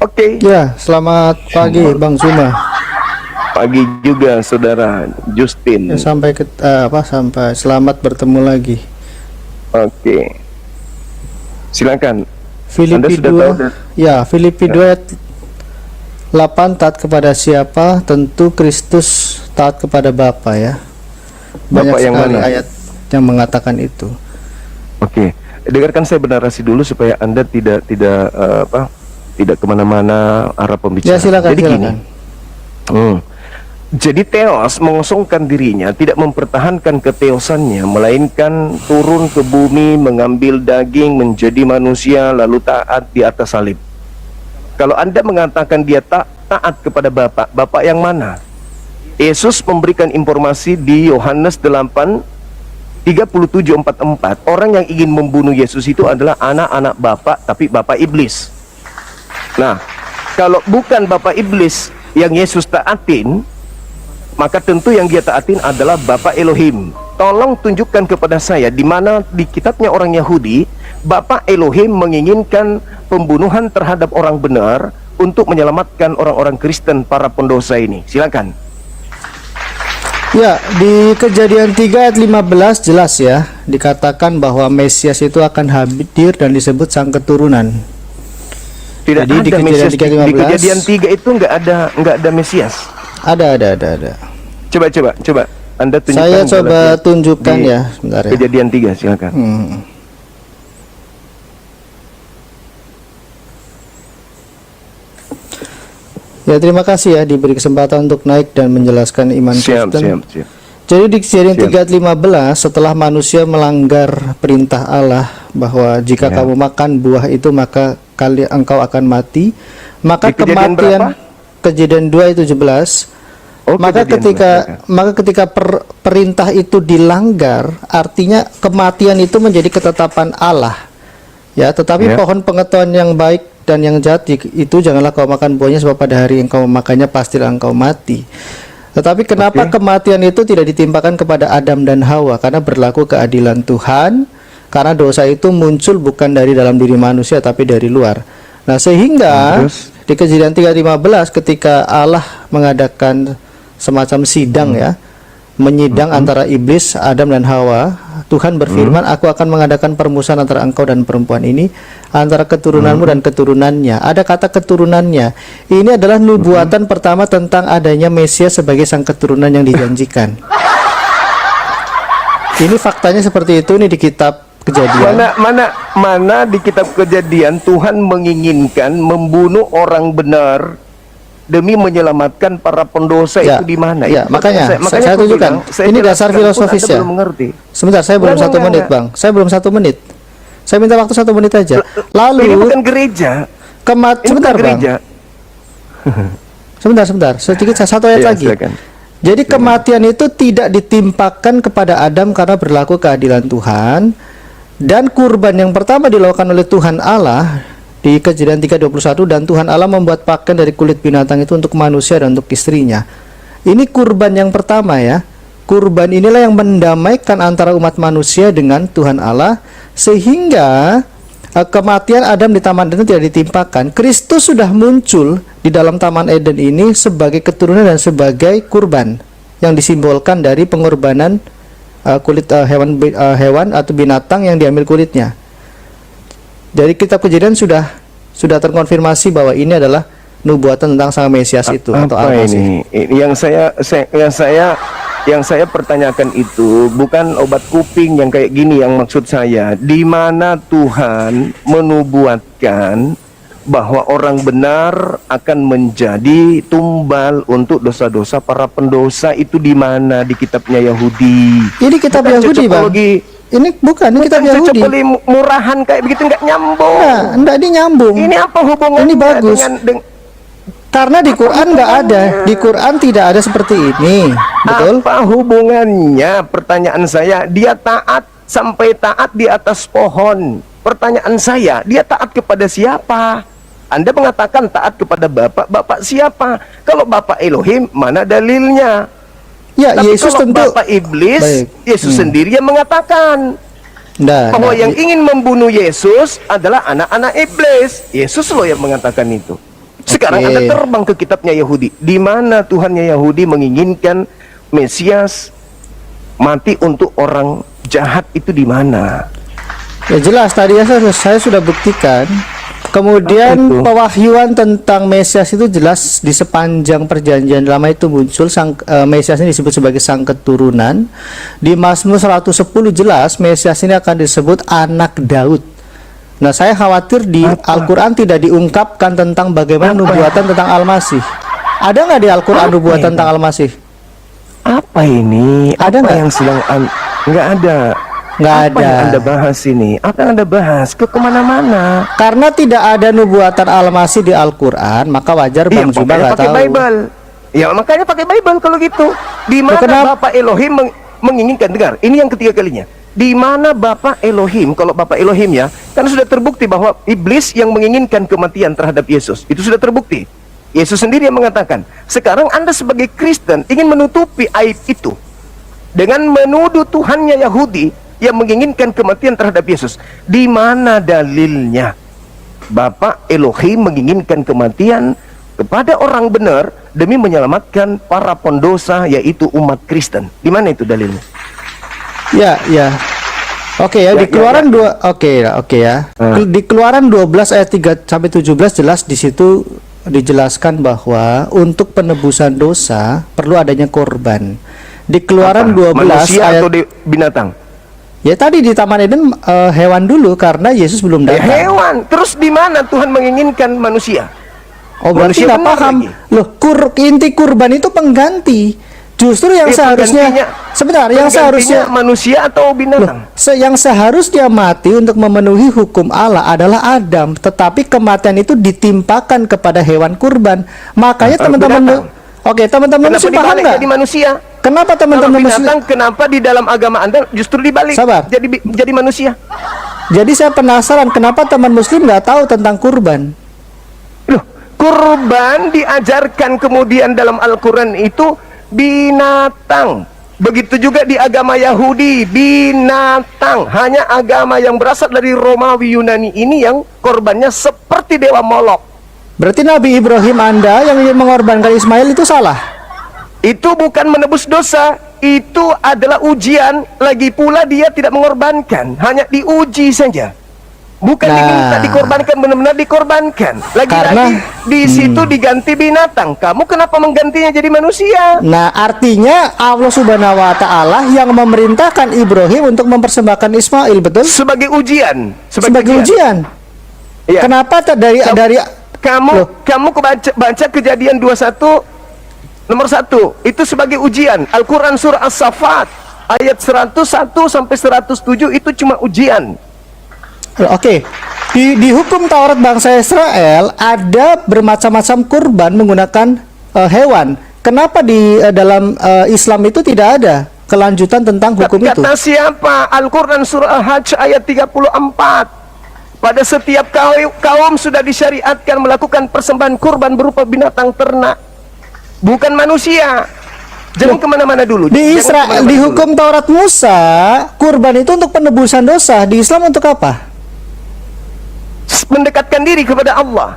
Speaker 1: Oke.
Speaker 5: Ya, selamat pagi Bang Zuma.
Speaker 1: Pagi juga saudara Justin.
Speaker 5: Ya, sampai sampai selamat bertemu lagi.
Speaker 1: Oke. Silakan.
Speaker 5: Filipi
Speaker 1: Anda sudah tahu
Speaker 5: 2. Ya, Filipi 2 ayat 8, taat kepada siapa? Tentu Kristus taat kepada Bapa ya. Banyak
Speaker 1: Bapak yang
Speaker 5: sekali
Speaker 1: mana?
Speaker 5: ayat yang mengatakan itu.
Speaker 1: Oke, dengarkan saya bernarasi dulu supaya Anda tidak kemana-mana arah pembicaraan.
Speaker 5: Ya, silakan.
Speaker 1: Jadi gini. Jadi Theos mengosongkan dirinya, tidak mempertahankan keteosannya, melainkan turun ke bumi, mengambil daging, menjadi manusia, lalu taat di atas salib. Kalau Anda mengatakan dia taat kepada Bapak yang mana? Yesus memberikan informasi di Yohanes 8:37-44. Orang yang ingin membunuh Yesus itu adalah anak-anak Bapak, tapi Bapak iblis. Nah, kalau bukan Bapak iblis yang Yesus taatin, maka tentu yang dia taatin adalah Bapa Elohim. Tolong tunjukkan kepada saya di mana di kitabnya orang Yahudi Bapa Elohim menginginkan pembunuhan terhadap orang benar untuk menyelamatkan orang-orang Kristen para pendosa ini. Silakan.
Speaker 5: Ya, di Kejadian 3 ayat 15 jelas ya, dikatakan bahwa Mesias itu akan hadir dan disebut sang keturunan.
Speaker 1: Tidak
Speaker 5: Jadi di
Speaker 1: ada
Speaker 5: Kejadian
Speaker 1: Mesias
Speaker 5: 3:15
Speaker 1: di Kejadian 3 itu nggak ada Mesias.
Speaker 5: Ada.
Speaker 1: Coba Anda tunjukkan.
Speaker 5: Saya coba
Speaker 1: Galatia
Speaker 5: tunjukkan
Speaker 1: di
Speaker 5: ya, sebentar ya.
Speaker 1: Kejadian 3, silakan.
Speaker 5: Ya, terima kasih ya diberi kesempatan untuk naik dan menjelaskan iman
Speaker 1: Siap.
Speaker 5: Kristen. Jadi di Kejadian 3 ayat 15, setelah manusia melanggar perintah Allah bahwa jika
Speaker 1: Ya.
Speaker 5: kamu makan buah itu maka engkau akan mati, maka
Speaker 1: Di Kejadian
Speaker 5: kematian
Speaker 1: berapa?
Speaker 5: Kejadian 2 ayat 17.
Speaker 1: Oh,
Speaker 5: Maka
Speaker 1: Kejadian
Speaker 5: ketika perintah itu dilanggar, artinya kematian itu menjadi ketetapan Allah. Ya, tetapi
Speaker 1: Ya.
Speaker 5: pohon pengetahuan yang baik dan yang jahat itu janganlah kau makan buahnya, sebab pada hari yang kau memakannya pastilah engkau mati. Tetapi kenapa kematian itu tidak ditimpakan kepada Adam dan Hawa? Karena berlaku keadilan Tuhan, karena dosa itu muncul bukan dari dalam diri manusia tapi dari luar. Nah, sehingga di Kejadian 3:15 ketika Allah mengadakan semacam sidang ya, menyidang antara iblis, Adam dan Hawa, Tuhan berfirman, aku akan mengadakan permusuhan antara engkau dan perempuan ini, antara keturunanmu dan keturunannya. Ada kata keturunannya. Ini adalah nubuatan pertama tentang adanya Mesias sebagai sang keturunan yang dijanjikan. Ini faktanya seperti itu nih di kitab Kejadian.
Speaker 1: Mana di kitab Kejadian Tuhan menginginkan membunuh orang benar demi menyelamatkan para pendosa
Speaker 5: Ya,
Speaker 1: itu di mana?
Speaker 5: ya,
Speaker 1: Itu
Speaker 5: makanya saya
Speaker 1: aku
Speaker 5: tunjukkan.
Speaker 1: bilang,
Speaker 5: Ini
Speaker 1: jelaskan
Speaker 5: dasar
Speaker 1: pun
Speaker 5: filosofis
Speaker 1: Anda
Speaker 5: ya.
Speaker 1: belum mengerti.
Speaker 5: Sebentar, saya belum 1 menit, Bang. Saya belum 1 menit. Saya minta waktu 1 menit aja. Lalu
Speaker 1: Ini bukan gereja. Ini
Speaker 5: sebentar,
Speaker 1: bukan
Speaker 5: Bang.
Speaker 1: gereja.
Speaker 5: Sebentar. Sedikit satu ayat
Speaker 1: Ya,
Speaker 5: lagi.
Speaker 1: silakan.
Speaker 5: Jadi kematian itu tidak ditimpakan kepada Adam karena berlaku keadilan Tuhan, dan kurban yang pertama dilakukan oleh Tuhan Allah di Kejadian 3:21, dan Tuhan Allah membuat pakaian dari kulit binatang itu untuk manusia dan untuk istrinya. Ini kurban yang pertama ya. Kurban inilah yang mendamaikan antara umat manusia dengan Tuhan Allah, sehingga kematian Adam di Taman Eden tidak ditimpakan. Kristus sudah muncul di dalam Taman Eden ini sebagai keturunan dan sebagai kurban yang disimbolkan dari pengorbanan kulit hewan atau binatang yang diambil kulitnya. Dari kitab Kejadian sudah terkonfirmasi bahwa ini adalah nubuatan tentang sang Mesias itu atau
Speaker 1: Apa
Speaker 5: Al-Masih.
Speaker 1: ini? Yang saya pertanyakan itu bukan obat kuping yang kayak gini yang maksud saya. Di mana Tuhan menubuatkan bahwa orang benar akan menjadi tumbal untuk dosa-dosa para pendosa, itu di mana di kitabnya Yahudi?
Speaker 5: Ini kitab
Speaker 1: Bukan
Speaker 5: Yahudi, Bang.
Speaker 1: cocokologi.
Speaker 5: Ini bukan, ini kitab Yahudi.
Speaker 1: Cocokologi murahan kayak begitu nggak nyambung.
Speaker 5: Nah, enggak nyambung.
Speaker 1: Ini apa hubungannya
Speaker 5: Ini bagus.
Speaker 1: dengan
Speaker 5: Karena di Quran nggak ada, di Quran tidak ada seperti ini, betul?
Speaker 1: apa hubungannya? Pertanyaan saya, dia taat sampai taat di atas pohon. Pertanyaan saya, dia taat kepada siapa? Anda mengatakan taat kepada Bapak. Bapak siapa? Kalau Bapak Elohim, mana dalilnya?
Speaker 5: Ya,
Speaker 1: Tapi
Speaker 5: Yesus
Speaker 1: kalau
Speaker 5: tentu.
Speaker 1: Bapak Iblis,
Speaker 5: Baik.
Speaker 1: Yesus sendiri yang mengatakan bahwa yang ingin membunuh Yesus adalah anak-anak iblis. Yesus loh yang mengatakan itu. Sekarang
Speaker 5: Oke.
Speaker 1: Anda terbang ke kitabnya Yahudi. Di mana Tuhannya Yahudi menginginkan Mesias mati untuk orang jahat itu di mana?
Speaker 5: Ya jelas tadi saya sudah buktikan. Kemudian
Speaker 1: Apa itu?
Speaker 5: pewahyuan tentang Mesias itu jelas di sepanjang perjanjian lama itu muncul. Mesias ini disebut sebagai sang keturunan. Di Mazmur 110 jelas Mesias ini akan disebut anak Daud. Nah, saya khawatir di Al-Quran tidak diungkapkan tentang bagaimana nubuatan tentang Al-Masih. Ada nggak di Al-Quran nubuatan tentang Al-Masih?
Speaker 1: Apa ini?
Speaker 5: Ada
Speaker 1: apa
Speaker 5: nggak?
Speaker 1: yang sedang nggak ada?
Speaker 5: Nggak
Speaker 1: Apa
Speaker 5: ada.
Speaker 1: yang Anda bahas ini? Apa yang Anda bahas? Ke kemana-mana?
Speaker 5: Karena tidak ada nubuatan Al-Masih di Al-Quran, maka wajar Bang Zuba
Speaker 1: makanya
Speaker 5: nggak
Speaker 1: pakai
Speaker 5: tahu.
Speaker 1: Bible. Ya, makanya pakai Bible kalau gitu. Di mana
Speaker 5: kenapa?
Speaker 1: Bapak Elohim menginginkan, dengar, ini yang ketiga kalinya. Di mana Bapak Elohim, kalau Bapak Elohim ya, kan sudah terbukti bahwa iblis yang menginginkan kematian terhadap Yesus. Itu sudah terbukti. Yesus sendiri yang mengatakan, sekarang Anda sebagai Kristen ingin menutupi aib itu dengan menuduh Tuhannya Yahudi yang menginginkan kematian terhadap Yesus. Di mana dalilnya Bapa Elohim menginginkan kematian kepada orang benar demi menyelamatkan para pendosa, yaitu umat Kristen? Di mana itu dalilnya?
Speaker 5: Ya, ya. Oke ya,
Speaker 1: Ya,
Speaker 5: di Keluaran
Speaker 1: ya.
Speaker 5: 2, oke ya. Di Keluaran 12 ayat 3 sampai 17 jelas di situ dijelaskan bahwa untuk penebusan dosa perlu adanya korban. Di Keluaran
Speaker 1: Apa?
Speaker 5: 12
Speaker 1: Manusia
Speaker 5: ayat,
Speaker 1: atau binatang?
Speaker 5: ya tadi di Taman Eden hewan dulu karena Yesus belum
Speaker 1: Ya,
Speaker 5: datang.
Speaker 1: hewan. Terus di mana Tuhan menginginkan manusia?
Speaker 5: Oh, berarti
Speaker 1: Manusia
Speaker 5: nggak
Speaker 1: benar
Speaker 5: paham.
Speaker 1: lagi.
Speaker 5: Loh, inti kurban itu pengganti. Justru yang seharusnya yang seharusnya
Speaker 1: manusia atau binatang?
Speaker 5: yang seharusnya mati untuk memenuhi hukum Allah adalah Adam, tetapi kematian itu ditimpakan kepada hewan kurban. Makanya teman-teman,
Speaker 1: binatang.
Speaker 5: oke, teman-teman
Speaker 1: Kenapa
Speaker 5: muslim paham
Speaker 1: dibalik
Speaker 5: nggak?
Speaker 1: jadi manusia?
Speaker 5: Kenapa
Speaker 1: Kalau
Speaker 5: teman-teman muslim?
Speaker 1: binatang, kenapa di dalam agama Anda justru dibalik?
Speaker 5: Sabar.
Speaker 1: Jadi manusia.
Speaker 5: Jadi saya penasaran kenapa teman muslim nggak tahu tentang kurban?
Speaker 1: Loh, kurban diajarkan kemudian dalam Al-Quran itu binatang. Begitu juga di agama Yahudi, binatang. Hanya agama yang berasal dari Romawi Yunani ini yang korbannya seperti dewa Molok.
Speaker 5: Berarti Nabi Ibrahim Anda yang ingin mengorbankan Ismail itu salah.
Speaker 1: Itu bukan menebus dosa, itu adalah ujian. Lagi pula dia tidak mengorbankan, hanya diuji saja. Bukan diminta dikorbankan, benar-benar dikorbankan. Lagi-lagi di situ diganti binatang. Kamu kenapa menggantinya jadi manusia?
Speaker 5: Nah, artinya Allah Subhanahu wa taala yang memerintahkan Ibrahim untuk mempersembahkan Ismail, betul?
Speaker 1: Sebagai ujian.
Speaker 5: Sebagai ujian.
Speaker 1: Ya.
Speaker 5: Kenapa dari
Speaker 1: Kamu baca Kejadian 21 nomor 1. Itu sebagai ujian. Al-Quran surah As-Saffat ayat 101 sampai 107 itu cuma ujian.
Speaker 5: Oke, di hukum Taurat bangsa Israel ada bermacam-macam kurban menggunakan hewan. Kenapa di dalam Islam itu tidak ada kelanjutan tentang hukum itu?
Speaker 1: Kata siapa? Al-Quran surah Al-Hajj ayat 34. Pada setiap kaum sudah disyariatkan melakukan persembahan kurban berupa binatang ternak, bukan manusia. Jangan kemana-mana dulu.
Speaker 5: Di
Speaker 1: Jangan
Speaker 5: Israel,
Speaker 1: kemana-mana
Speaker 5: di
Speaker 1: dulu.
Speaker 5: hukum Taurat Musa, kurban itu untuk penebusan dosa. Di Islam untuk apa?
Speaker 1: Mendekatkan diri kepada Allah.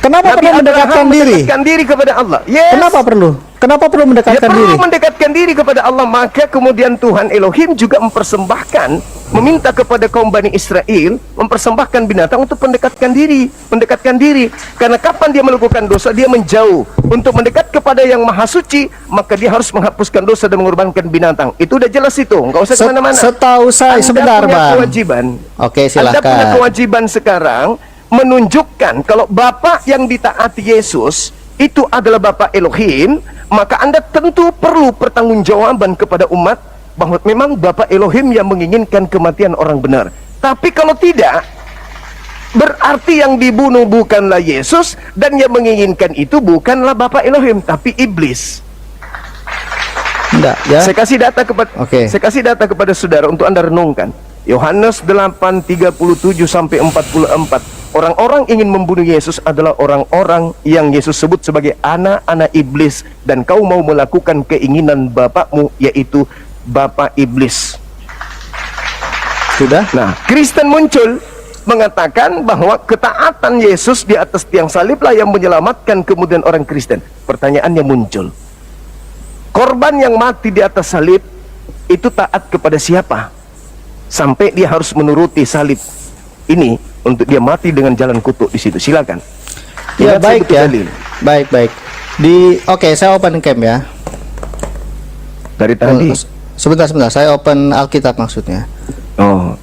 Speaker 5: Kenapa
Speaker 1: Nabi
Speaker 5: perlu
Speaker 1: Abraham
Speaker 5: mendekatkan diri?
Speaker 1: mendekatkan diri kepada Allah. Yes.
Speaker 5: Kenapa perlu? Kenapa perlu
Speaker 1: Dia
Speaker 5: mendekatkan
Speaker 1: perlu
Speaker 5: diri?
Speaker 1: mendekatkan diri kepada Allah. Maka kemudian Tuhan Elohim juga mempersembahkan, meminta kepada kaum Bani Israel mempersembahkan binatang untuk mendekatkan diri. Karena kapan dia melakukan dosa, dia menjauh. Untuk mendekat kepada yang maha suci, maka dia harus menghapuskan dosa dan mengorbankan binatang. Itu udah jelas itu, nggak usah kemana-mana.
Speaker 5: Setahu saya,
Speaker 1: Anda
Speaker 5: sebentar
Speaker 1: punya
Speaker 5: Bang.
Speaker 1: kewajiban.
Speaker 5: Oke,
Speaker 1: Anda punya
Speaker 5: silakan.
Speaker 1: kewajiban sekarang menunjukkan kalau Bapa yang ditaati Yesus itu adalah Bapa Elohim, maka Anda tentu perlu pertanggungjawaban kepada umat bahwa memang Bapa Elohim yang menginginkan kematian orang benar. Tapi kalau tidak, berarti yang dibunuh bukanlah Yesus, dan yang menginginkan itu bukanlah Bapa Elohim, tapi iblis.
Speaker 5: Enggak, ya.
Speaker 1: Saya kasih data kepada
Speaker 5: Oke.
Speaker 1: saya kasih data kepada saudara untuk Anda renungkan. Yohanes 8:37 sampai 44. Orang-orang ingin membunuh Yesus adalah orang-orang yang Yesus sebut sebagai anak-anak iblis, dan kau mau melakukan keinginan bapakmu, yaitu bapa iblis.
Speaker 5: Sudah?
Speaker 1: Nah, Kristen muncul mengatakan bahwa ketaatan Yesus di atas tiang saliblah yang menyelamatkan kemudian orang Kristen. Pertanyaannya muncul, korban yang mati di atas salib itu taat kepada siapa? Sampai dia harus menuruti salib ini untuk dia mati dengan jalan kutuk di situ. Silakan.
Speaker 5: Ya,
Speaker 1: Ingat, saya
Speaker 5: baik
Speaker 1: butuh
Speaker 5: ya.
Speaker 1: dalil.
Speaker 5: Baik. Oke, saya open cam ya.
Speaker 1: Dari tadi.
Speaker 5: Sebentar, saya open Alkitab maksudnya.
Speaker 1: Oh,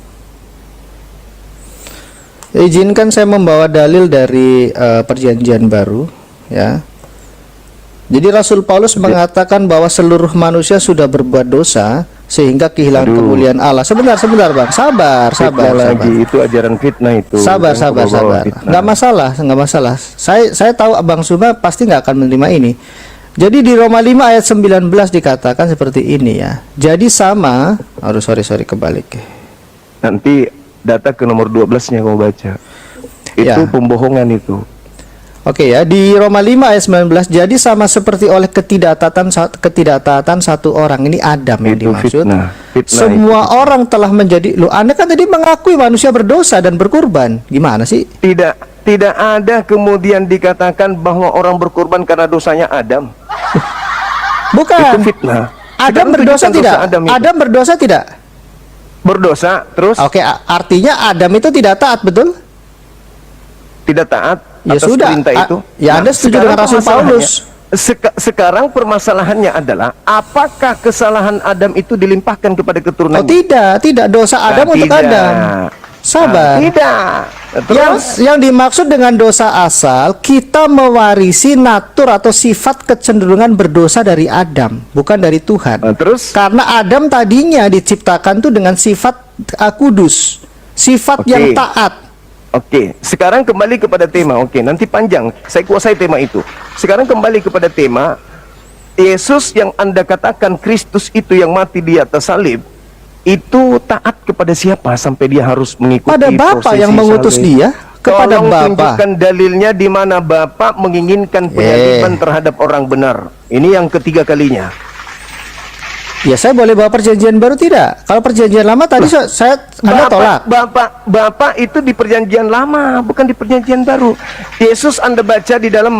Speaker 5: Izinkan saya membawa dalil dari Perjanjian Baru, ya. Jadi Rasul Paulus mengatakan bahwa seluruh manusia sudah berbuat dosa sehingga kehilangan kemuliaan Allah. Sebentar, Bang. Sabar.
Speaker 1: lagi itu ajaran fitnah itu.
Speaker 5: Sabar.
Speaker 1: Yang bawa fitnah.
Speaker 5: Nggak masalah. Saya tahu Abang Suma pasti nggak akan menerima ini. Jadi di Roma 5 ayat 19 dikatakan seperti ini ya. Jadi sama, sorry kebalik.
Speaker 1: Nanti data ke nomor 12-nya kamu baca. Itu
Speaker 5: Ya.
Speaker 1: pembohongan itu.
Speaker 5: Oke ya, di Roma 5 ayat 19, jadi sama seperti oleh ketidaktaatan satu orang, ini Adam yang
Speaker 1: Itu
Speaker 5: dimaksud.
Speaker 1: fitnah
Speaker 5: Semua orang telah menjadi, loh, Anda kan tadi mengakui manusia berdosa dan berkurban. Gimana sih?
Speaker 1: Tidak ada kemudian dikatakan bahwa orang berkorban karena dosanya Adam.
Speaker 5: Bukan.
Speaker 1: Itu fitnah.
Speaker 5: Adam
Speaker 1: Sekarang
Speaker 5: berdosa
Speaker 1: tunjukkan
Speaker 5: tidak?
Speaker 1: dosa Adam itu.
Speaker 5: Adam berdosa tidak?
Speaker 1: Berdosa, terus
Speaker 5: Oke, artinya Adam itu tidak taat, betul?
Speaker 1: tidak taat
Speaker 5: Ya
Speaker 1: atas
Speaker 5: sudah.
Speaker 1: perintah itu.
Speaker 5: Ya, Anda setuju
Speaker 1: sekarang
Speaker 5: dengan Rasul
Speaker 1: permasalahannya-
Speaker 5: Paulus.
Speaker 1: Sekarang permasalahannya adalah apakah kesalahan Adam itu dilimpahkan kepada
Speaker 5: Oh
Speaker 1: keturunannya?
Speaker 5: tidak dosa Adam untuk
Speaker 1: tidak.
Speaker 5: Adam. Sabar.
Speaker 1: Tidak.
Speaker 5: Yang dimaksud dengan dosa asal, kita mewarisi natur atau sifat kecenderungan berdosa dari Adam, bukan dari Tuhan.
Speaker 1: Terus
Speaker 5: Karena Adam tadinya diciptakan tuh dengan sifat kudus, sifat
Speaker 1: Oke.
Speaker 5: yang taat.
Speaker 1: Oke, sekarang kembali kepada tema. Oke, nanti panjang. Saya kuasai tema itu. Sekarang kembali kepada tema. Yesus yang Anda katakan Kristus itu yang mati di atas salib, itu taat kepada siapa sampai dia harus mengikuti
Speaker 5: Pada Bapa
Speaker 1: prosesi
Speaker 5: yang mengutus
Speaker 1: salib?
Speaker 5: dia, kepada
Speaker 1: Tolong
Speaker 5: Bapa.
Speaker 1: tunjukkan dalilnya di mana Bapa menginginkan penyaliban terhadap orang benar. Ini yang ketiga kalinya.
Speaker 5: Ya, saya boleh bawa perjanjian baru tidak? Kalau perjanjian lama tadi Anda tolak.
Speaker 1: Bapak itu di perjanjian lama, bukan di perjanjian baru. Yesus Anda baca di dalam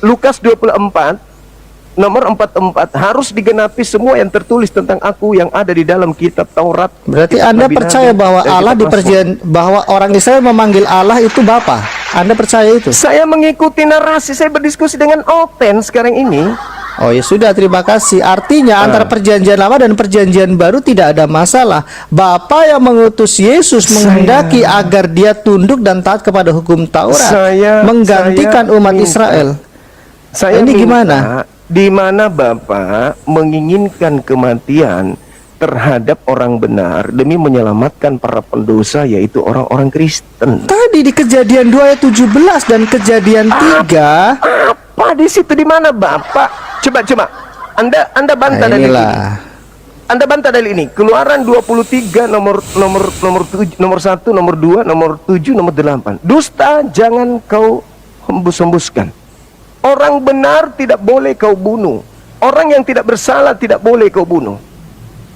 Speaker 1: Lukas 24 nomor 44, harus digenapi semua yang tertulis tentang aku yang ada di dalam kitab Taurat.
Speaker 5: Berarti
Speaker 1: kitab
Speaker 5: Anda
Speaker 1: Nabi-Nabi,
Speaker 5: percaya bahwa
Speaker 1: dan
Speaker 5: Allah
Speaker 1: kitab
Speaker 5: di
Speaker 1: Rasul.
Speaker 5: perjanjian, bahwa orang Israel memanggil Allah itu Bapa. Anda percaya itu?
Speaker 1: Saya mengikuti narasi, saya berdiskusi dengan Oten sekarang ini.
Speaker 5: Oh ya sudah, terima kasih. Artinya antara perjanjian lama dan perjanjian baru tidak ada masalah. Bapa yang mengutus Yesus menghendaki agar dia tunduk dan taat kepada hukum Taurat, menggantikan
Speaker 1: saya
Speaker 5: umat
Speaker 1: minta.
Speaker 5: Israel.
Speaker 1: Saya
Speaker 5: Ini
Speaker 1: minta,
Speaker 5: gimana?
Speaker 1: Di mana Bapak menginginkan kematian terhadap orang benar demi menyelamatkan para pendosa, yaitu orang-orang Kristen.
Speaker 5: Tadi di Kejadian 2 ayat 17 dan Kejadian 3.
Speaker 1: Apa di situ, di mana Bapak? Coba Anda bantah dalil ini. Anda bantah dalil ini. Keluaran 23 nomor 1, nomor 2, nomor 7, nomor 8. Dusta jangan kau hembus-hembuskan. Orang benar tidak boleh kau bunuh. Orang yang tidak bersalah tidak boleh kau bunuh.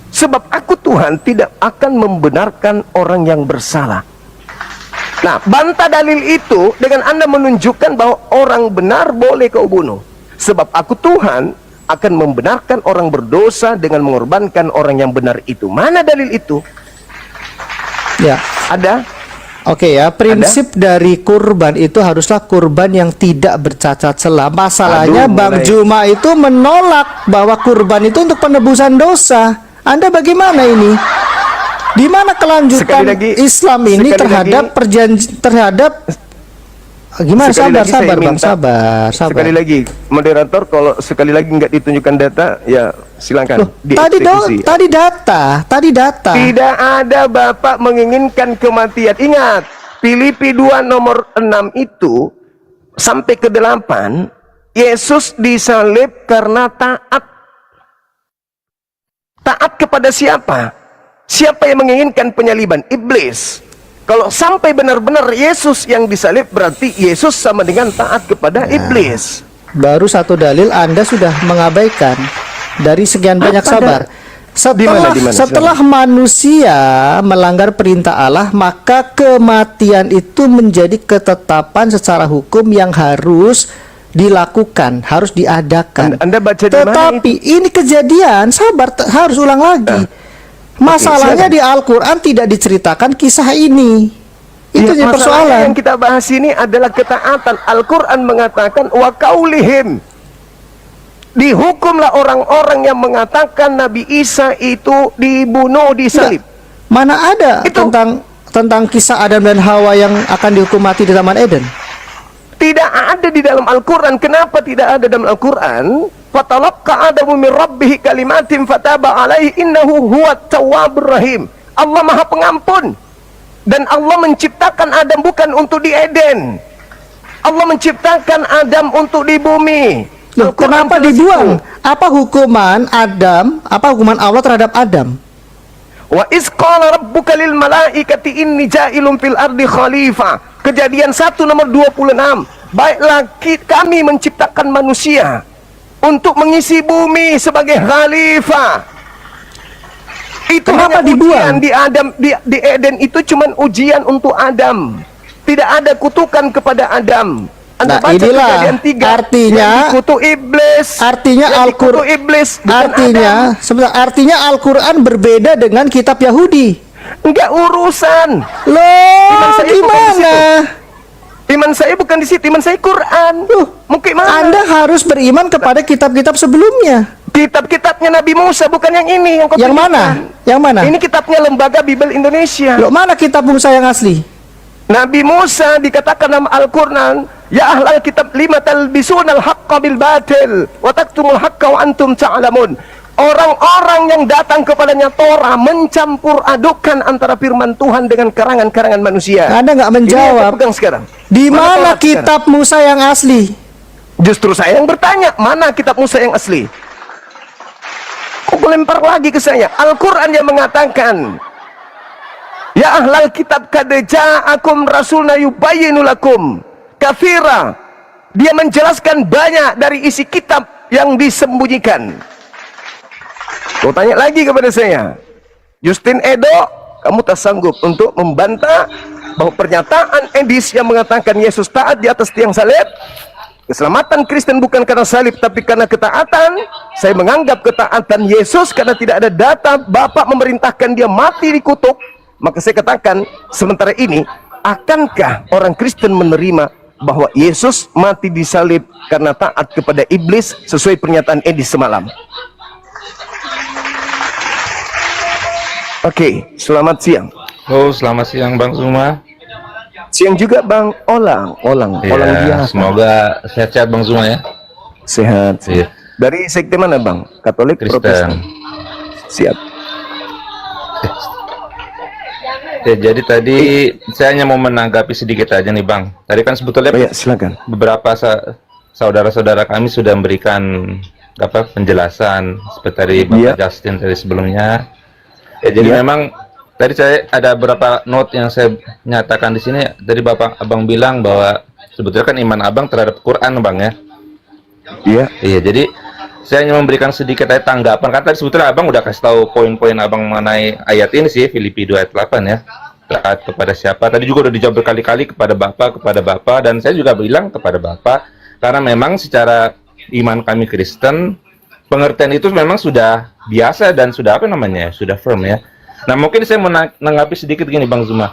Speaker 1: Sebab aku Tuhan tidak akan membenarkan orang yang bersalah. Nah, bantah dalil itu dengan Anda menunjukkan bahwa orang benar boleh kau bunuh. Sebab aku Tuhan akan membenarkan orang berdosa dengan mengorbankan orang yang benar itu. Mana dalil itu?
Speaker 5: Ya.
Speaker 1: Ada?
Speaker 5: Oke ya, prinsip dari kurban itu haruslah kurban yang tidak bercacat celah. Masalahnya
Speaker 1: Aduh,
Speaker 5: Bang
Speaker 1: mulai.
Speaker 5: Juma itu menolak bahwa kurban itu untuk penebusan dosa. Anda bagaimana ini? Di mana kelanjutan
Speaker 1: Sekali lagi,
Speaker 5: Islam ini
Speaker 1: sekali
Speaker 5: terhadap
Speaker 1: lagi.
Speaker 5: perjanjian terhadap gimana?
Speaker 1: Sekali lagi saya
Speaker 5: Sabar Bang,
Speaker 1: minta.
Speaker 5: sabar.
Speaker 1: Sekali lagi, moderator, kalau sekali lagi nggak ditunjukkan data, ya silakan.
Speaker 5: Loh, tadi
Speaker 1: dieksekusi.
Speaker 5: tadi data.
Speaker 1: Tidak ada Bapak menginginkan kematian. Ingat, Filipi 2 nomor 6 itu sampai ke 8, Yesus disalib karena taat. Taat kepada siapa? Siapa yang menginginkan penyaliban? Iblis. Kalau sampai benar-benar Yesus yang disalib, berarti Yesus sama dengan taat kepada iblis.
Speaker 5: Baru satu dalil Anda sudah mengabaikan dari sekian banyak.
Speaker 1: Apa
Speaker 5: sabar.
Speaker 1: Di mana?
Speaker 5: Setelah manusia melanggar perintah Allah, maka kematian itu menjadi ketetapan secara hukum yang harus dilakukan, harus diadakan.
Speaker 1: Anda baca di mana
Speaker 5: Tetapi ini kejadian, sabar, harus ulang lagi. Masalahnya
Speaker 1: silakan.
Speaker 5: di Al-Quran tidak diceritakan kisah ini. Itu
Speaker 1: Ya,
Speaker 5: jadi
Speaker 1: masalahnya
Speaker 5: persoalan.
Speaker 1: yang kita bahas ini adalah ketaatan. Al-Quran mengatakan wa qaulihim, dihukumlah orang-orang yang mengatakan Nabi Isa itu dibunuh, disalib.
Speaker 5: Mana ada
Speaker 1: Itu-
Speaker 5: tentang kisah Adam dan Hawa yang akan dihukum mati di Taman Eden?
Speaker 1: Tidak ada di dalam Al-Quran. Kenapa tidak ada dalam Al-Quran? Fatalaqqa Adamu min Rabbih kalimatin fataba alaihi innahu huwat tawwabur rahim. Allah Maha Pengampun. Dan Allah menciptakan Adam bukan untuk di Eden. Allah menciptakan Adam untuk di bumi.
Speaker 5: Loh,
Speaker 1: Al-Quran
Speaker 5: kenapa
Speaker 1: jelas
Speaker 5: dibuang?
Speaker 1: itu.
Speaker 5: Apa hukuman Adam? Apa hukuman Allah terhadap Adam?
Speaker 1: Wa iz qala rabbuka lil malaikati inni ja'ilun fil ardi khalifah. Kejadian 1 nomor 26. baiklah kami menciptakan manusia untuk mengisi bumi sebagai khalifah. Itu
Speaker 5: Kenapa
Speaker 1: hanya ujian
Speaker 5: dibuang?
Speaker 1: di Adam, di Eden itu cuman ujian untuk Adam. Tidak ada kutukan kepada Adam. Anda
Speaker 5: Nah,
Speaker 1: baca
Speaker 5: inilah
Speaker 1: Kejadian 3,
Speaker 5: artinya-
Speaker 1: yang dikutuk iblis.
Speaker 5: Artinya
Speaker 1: Yang dikutuk
Speaker 5: Al-Qur'an
Speaker 1: iblis, bukan Adam.
Speaker 5: artinya Al-Qur'an berbeda dengan kitab Yahudi.
Speaker 1: Enggak urusan.
Speaker 5: Loh,
Speaker 1: Iman saya bukan di
Speaker 5: gimana?
Speaker 1: Iman saya bukan di situ, iman saya Quran. Mungkin mana?
Speaker 5: Anda harus beriman kepada kitab-kitab sebelumnya.
Speaker 1: Kitab-kitabnya Nabi Musa, bukan yang ini yang kau
Speaker 5: Yang
Speaker 1: tunjukkan.
Speaker 5: mana? Yang mana?
Speaker 1: Ini kitabnya Lembaga Bibel Indonesia.
Speaker 5: Loh, mana kitab Musa yang asli?
Speaker 1: Nabi Musa dikatakan dalam Al-Quran, ya ahlal kitab lima talbisunal haqqa bil batil wa taktumul haqqa wa antum ta'lamun. Orang-orang yang datang kepadanya Torah mencampur adukan antara firman Tuhan dengan karangan-karangan manusia.
Speaker 5: Anda nggak
Speaker 1: Ini yang
Speaker 5: menjawab.
Speaker 1: kau pegang sekarang.
Speaker 5: Di mana
Speaker 1: Taurat
Speaker 5: kitab Musa yang asli?
Speaker 1: sekarang? Justru saya yang bertanya, mana kitab Musa yang asli? Kok melempar lagi ke saya? Al-Quran yang mengatakan, ya ahlal kitab kad ja'akum rasulna yubayyinu lakum katsira. Dia menjelaskan banyak dari isi kitab yang disembunyikan. Kau tanya lagi kepada saya, Justin Edo, kamu tak sanggup untuk membantah bahwa pernyataan Edis yang mengatakan Yesus taat di atas tiang salib, keselamatan Kristen bukan karena salib tapi karena ketaatan. Saya menganggap ketaatan Yesus karena tidak ada data Bapak memerintahkan dia mati dikutuk. Maka saya katakan, sementara ini, akankah orang Kristen menerima bahwa Yesus mati disalib karena taat kepada iblis sesuai pernyataan Edis semalam? Oke, selamat siang.
Speaker 6: Oh, selamat siang Bang Zuma.
Speaker 1: Siang juga Bang Olang
Speaker 6: Iya,
Speaker 1: biasa.
Speaker 6: semoga sehat-sehat Bang Zuma ya.
Speaker 1: Sehat.
Speaker 6: Iya.
Speaker 1: Dari sekte mana Bang? Katolik,
Speaker 6: Kristen.
Speaker 1: Protestan? Siap.
Speaker 6: Ya, jadi tadi saya hanya mau menanggapi sedikit aja nih Bang. Tadi kan sebetulnya
Speaker 1: Oh ya, silakan.
Speaker 6: beberapa saudara-saudara kami sudah memberikan penjelasan seperti tadi Bapak
Speaker 1: Iya.
Speaker 6: Justin tadi sebelumnya. Ya, jadi
Speaker 1: Iya.
Speaker 6: memang tadi saya ada beberapa note yang saya nyatakan di sini. Tadi Abang bilang bahwa sebetulnya kan iman Abang terhadap Quran Bang ya.
Speaker 1: Iya.
Speaker 6: Iya, jadi saya hanya memberikan sedikit aja tanggapan. Kan tadi sebetulnya Abang udah kasih tahu poin-poin Abang mengenai ayat ini sih, Filipi 2 ayat 8 ya. Taat kepada siapa? Tadi juga udah dijawab berkali-kali kepada Bapak, dan saya juga bilang kepada Bapak, karena memang secara iman kami Kristen, pengertian itu memang sudah biasa dan sudah sudah firm ya. Nah, mungkin saya menanggapi sedikit gini Bang Zuma,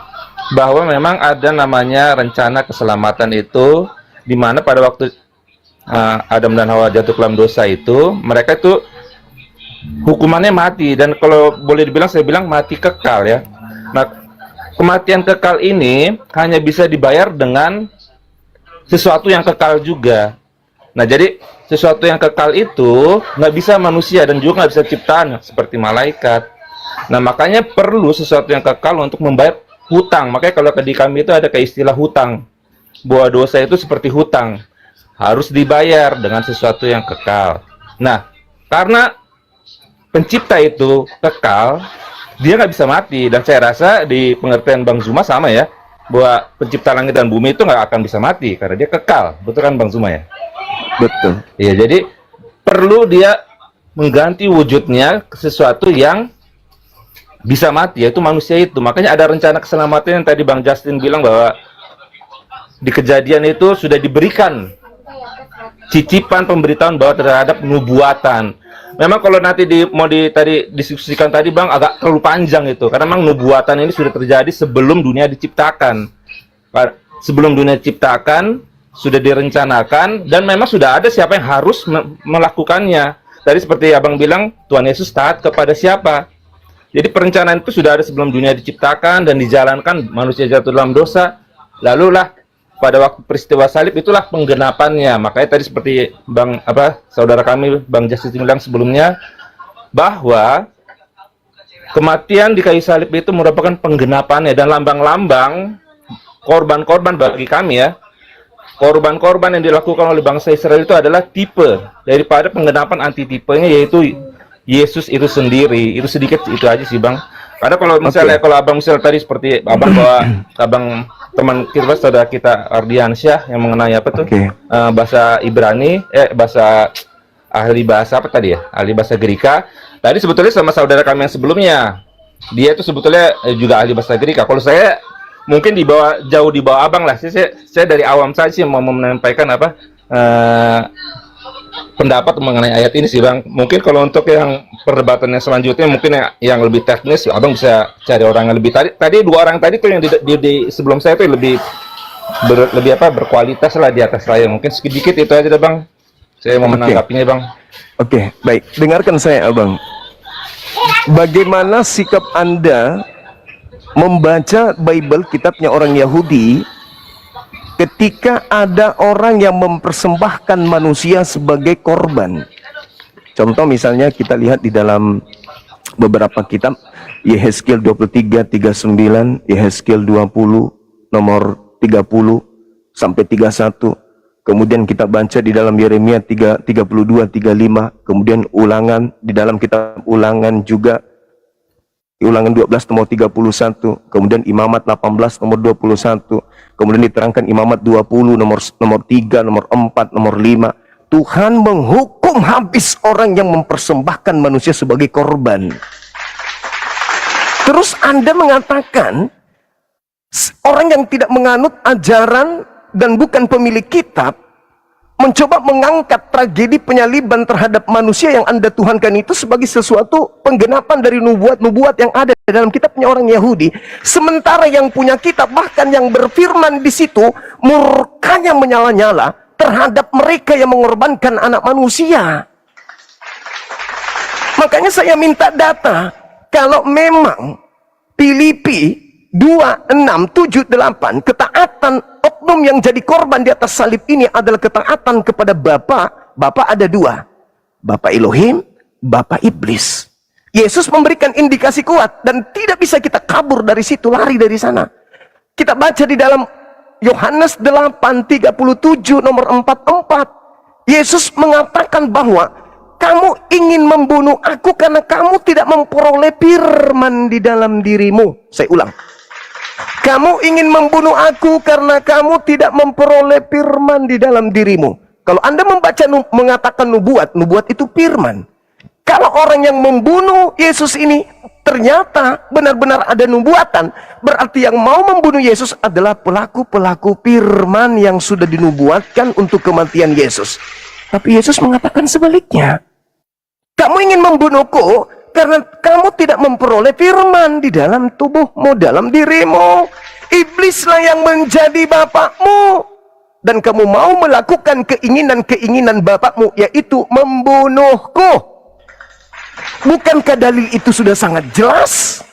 Speaker 6: bahwa memang ada namanya rencana keselamatan itu, di mana pada waktu Adam dan Hawa jatuh ke dalam dosa itu, mereka itu hukumannya mati, dan kalau boleh dibilang saya bilang mati kekal ya. Nah, kematian kekal ini hanya bisa dibayar dengan sesuatu yang kekal juga. Nah, jadi sesuatu yang kekal itu nggak bisa manusia dan juga nggak bisa ciptaan seperti malaikat. Nah, makanya perlu sesuatu yang kekal untuk membayar hutang. Makanya kalau di kami itu ada kayak istilah hutang, bahwa dosa itu seperti hutang, harus dibayar dengan sesuatu yang kekal. Nah, karena pencipta itu kekal, dia nggak bisa mati. Dan saya rasa di pengertian Bang Zuma sama ya, bahwa pencipta langit dan bumi itu nggak akan bisa mati karena dia kekal. Betul kan Bang Zuma ya?
Speaker 1: Betul.
Speaker 6: Iya, jadi perlu dia mengganti wujudnya ke sesuatu yang bisa mati, yaitu manusia itu. Makanya ada rencana keselamatan yang tadi Bang Justin bilang bahwa di Kejadian itu sudah diberikan cicipan pemberitahuan bahwa terhadap nubuatan. Memang kalau nanti tadi diskusikan tadi Bang agak terlalu panjang itu, karena memang nubuatan ini sudah terjadi sebelum dunia diciptakan. Sebelum dunia diciptakan sudah direncanakan, dan memang sudah ada siapa yang harus melakukannya. Tadi seperti Abang bilang, Tuhan Yesus taat kepada siapa. Jadi perencanaan itu sudah ada sebelum dunia diciptakan dan dijalankan. Manusia jatuh dalam dosa, lalulah pada waktu peristiwa salib itulah penggenapannya. Makanya tadi seperti saudara kami Bang Justin bilang sebelumnya, bahwa kematian di kayu salib itu merupakan penggenapannya dan lambang-lambang korban-korban bagi kami ya. Korban-korban yang dilakukan oleh bangsa Israel itu adalah tipe daripada penggenapan antitipenya, yaitu Yesus itu sendiri. Itu sedikit itu aja sih Bang. Karena kalau misalnya kalau abang misalnya tadi seperti abang bawa abang teman kita saudara kita Ardiansyah yang mengenai apa tuh bahasa Ibrani bahasa ahli bahasa apa tadi ya, ahli bahasa Greka. Tadi sebetulnya sama saudara kami yang sebelumnya, dia itu sebetulnya juga ahli bahasa Greka. Kalau saya mungkin jauh di bawah abang lah. Saya dari awam saja sih mau menyampaikan apa pendapat mengenai ayat ini sih bang. Mungkin kalau untuk yang perdebatannya selanjutnya mungkin yang lebih teknis, abang bisa cari orang yang lebih tadi dua orang tadi tuh yang di sebelum saya tuh lebih berkualitas lah di atas saya. Mungkin sedikit itu aja deh bang. Saya mau menanggapinya bang.
Speaker 1: Oke, baik. Dengarkan saya abang. Bagaimana sikap Anda membaca Bible, kitabnya orang Yahudi, ketika ada orang yang mempersembahkan manusia sebagai korban? Contoh misalnya kita lihat di dalam beberapa kitab, Yehezkiel 23:39, Yehezkiel 20 nomor 30 sampai 31. Kemudian kita baca di dalam Yeremia 32:35, kemudian Ulangan di dalam kitab Ulangan juga, Ulangan 12 nomor 31, kemudian Imamat 18 nomor 21, kemudian diterangkan Imamat 20 nomor 3, nomor 4, nomor 5. Tuhan menghukum habis orang yang mempersembahkan manusia sebagai korban. Terus Anda mengatakan orang yang tidak menganut ajaran dan bukan pemilik kitab mencoba mengangkat tragedi penyaliban terhadap manusia yang Anda tuhankan itu sebagai sesuatu penggenapan dari nubuat-nubuat yang ada di dalam kitabnya orang Yahudi. Sementara yang punya kitab, bahkan yang berfirman di situ, murkanya menyala-nyala terhadap mereka yang mengorbankan anak manusia. Makanya saya minta data. Kalau memang Filipi 2:6-7-8, ketaatan oknum yang jadi korban di atas salib ini adalah ketaatan kepada Bapa. Bapa ada dua, Bapa Elohim, Bapa Iblis. Yesus memberikan indikasi kuat dan tidak bisa kita kabur dari situ, lari dari sana. Kita baca di dalam Yohanes 8:37 nomor 44, Yesus mengatakan bahwa kamu ingin membunuh aku karena kamu tidak memperoleh firman di dalam dirimu. Saya ulang. Kamu ingin membunuh aku karena kamu tidak memperoleh firman di dalam dirimu. Kalau Anda mengatakan nubuat itu firman. Kalau orang yang membunuh Yesus ini ternyata benar-benar ada nubuatan, berarti yang mau membunuh Yesus adalah pelaku-pelaku firman yang sudah dinubuatkan untuk kematian Yesus. Tapi Yesus mengatakan sebaliknya. Kamu ingin membunuhku karena kamu tidak memperoleh firman di dalam tubuhmu, dalam dirimu. Iblislah yang menjadi bapakmu. Dan kamu mau melakukan keinginan-keinginan bapakmu, yaitu membunuhku. Bukankah dalil itu sudah sangat jelas?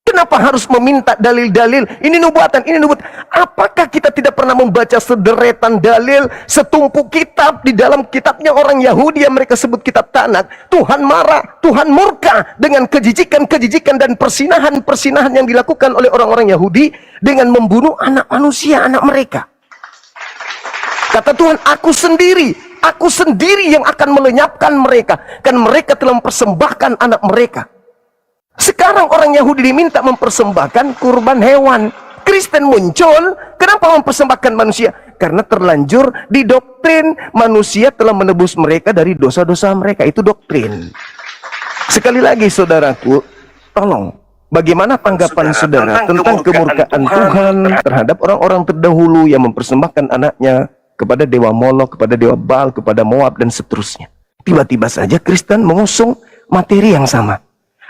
Speaker 1: Kenapa harus meminta dalil-dalil? Ini nubuatan, ini nubuatan. Apakah kita tidak pernah membaca sederetan dalil, setumpuk kitab di dalam kitabnya orang Yahudi yang mereka sebut kitab Tanakh? Tuhan marah, Tuhan murka dengan kejijikan-kejijikan dan persinahan-persinahan yang dilakukan oleh orang-orang Yahudi dengan membunuh anak manusia, anak mereka. Kata Tuhan, aku sendiri yang akan melenyapkan mereka, kan mereka telah mempersembahkan anak mereka. Sekarang orang Yahudi diminta mempersembahkan kurban hewan. Kristen muncul, kenapa mempersembahkan manusia? Karena terlanjur didoktrin manusia telah menebus mereka dari dosa-dosa mereka. Itu doktrin. Sekali lagi saudaraku, tolong, bagaimana tanggapan saudara tentang kemurkaan Tuhan terhadap orang-orang terdahulu yang mempersembahkan anaknya kepada dewa Molok, kepada dewa Baal, kepada Moab, dan seterusnya? Tiba-tiba saja Kristen mengusung materi yang sama.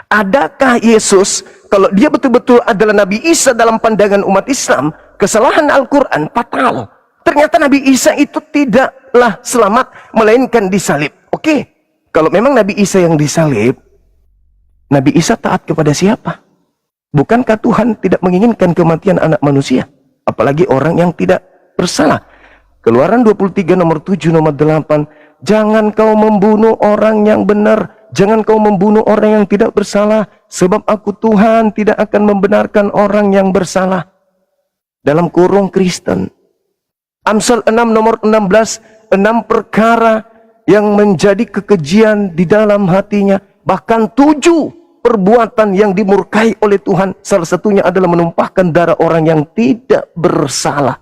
Speaker 1: Adakah Yesus, kalau dia betul-betul adalah Nabi Isa dalam pandangan umat Islam, kesalahan Al-Quran fatal. Ternyata Nabi Isa itu tidaklah selamat, melainkan disalib. Oke, kalau memang Nabi Isa yang disalib, Nabi Isa taat kepada siapa? Bukankah Tuhan tidak menginginkan kematian anak manusia? Apalagi orang yang tidak bersalah. Keluaran 23 nomor 7 nomor 8, jangan kau membunuh orang yang benar, jangan kau membunuh orang yang tidak bersalah, sebab aku Tuhan tidak akan membenarkan orang yang bersalah. Dalam kurung Kristen. Amsal 6 nomor 16, 6 perkara yang menjadi kekejian di dalam hatinya, bahkan 7 perbuatan yang dimurkai oleh Tuhan. Salah satunya adalah menumpahkan darah orang yang tidak bersalah.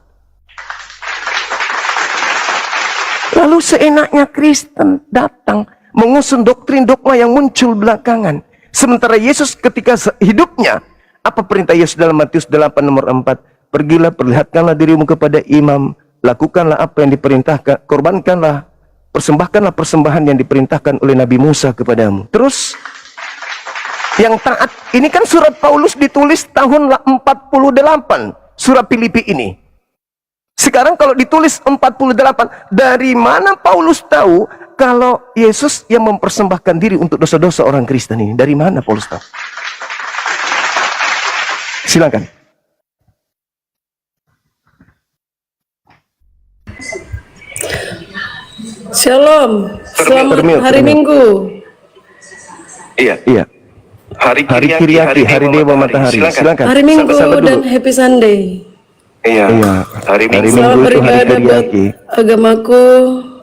Speaker 1: Lalu seenaknya Kristen datang mengusung doktrin dogma yang muncul belakangan. Sementara Yesus ketika hidupnya, apa perintah Yesus dalam Matius 8 nomor 4? Pergilah, perlihatkanlah dirimu kepada imam, lakukanlah apa yang diperintahkan, korbankanlah, persembahkanlah persembahan yang diperintahkan oleh Nabi Musa kepadamu. Terus yang taat, ini kan surat Paulus ditulis tahun 48, surat Filipi ini. Sekarang kalau ditulis 48, dari mana Paulus tahu kalau Yesus yang mempersembahkan diri untuk dosa-dosa orang Kristen ini? Dari mana Paulus tahu? Silakan.
Speaker 7: Shalom, selamat hari Minggu.
Speaker 1: Iya. Hari Kiriaki, hari Dewa Matahari. Silakan.
Speaker 7: Hari Minggu dan Happy Sunday.
Speaker 3: Iya. Hari Minggu.
Speaker 7: Selamat
Speaker 1: itu hari
Speaker 7: beribadah buat
Speaker 1: Kiriaki.
Speaker 7: agamaku,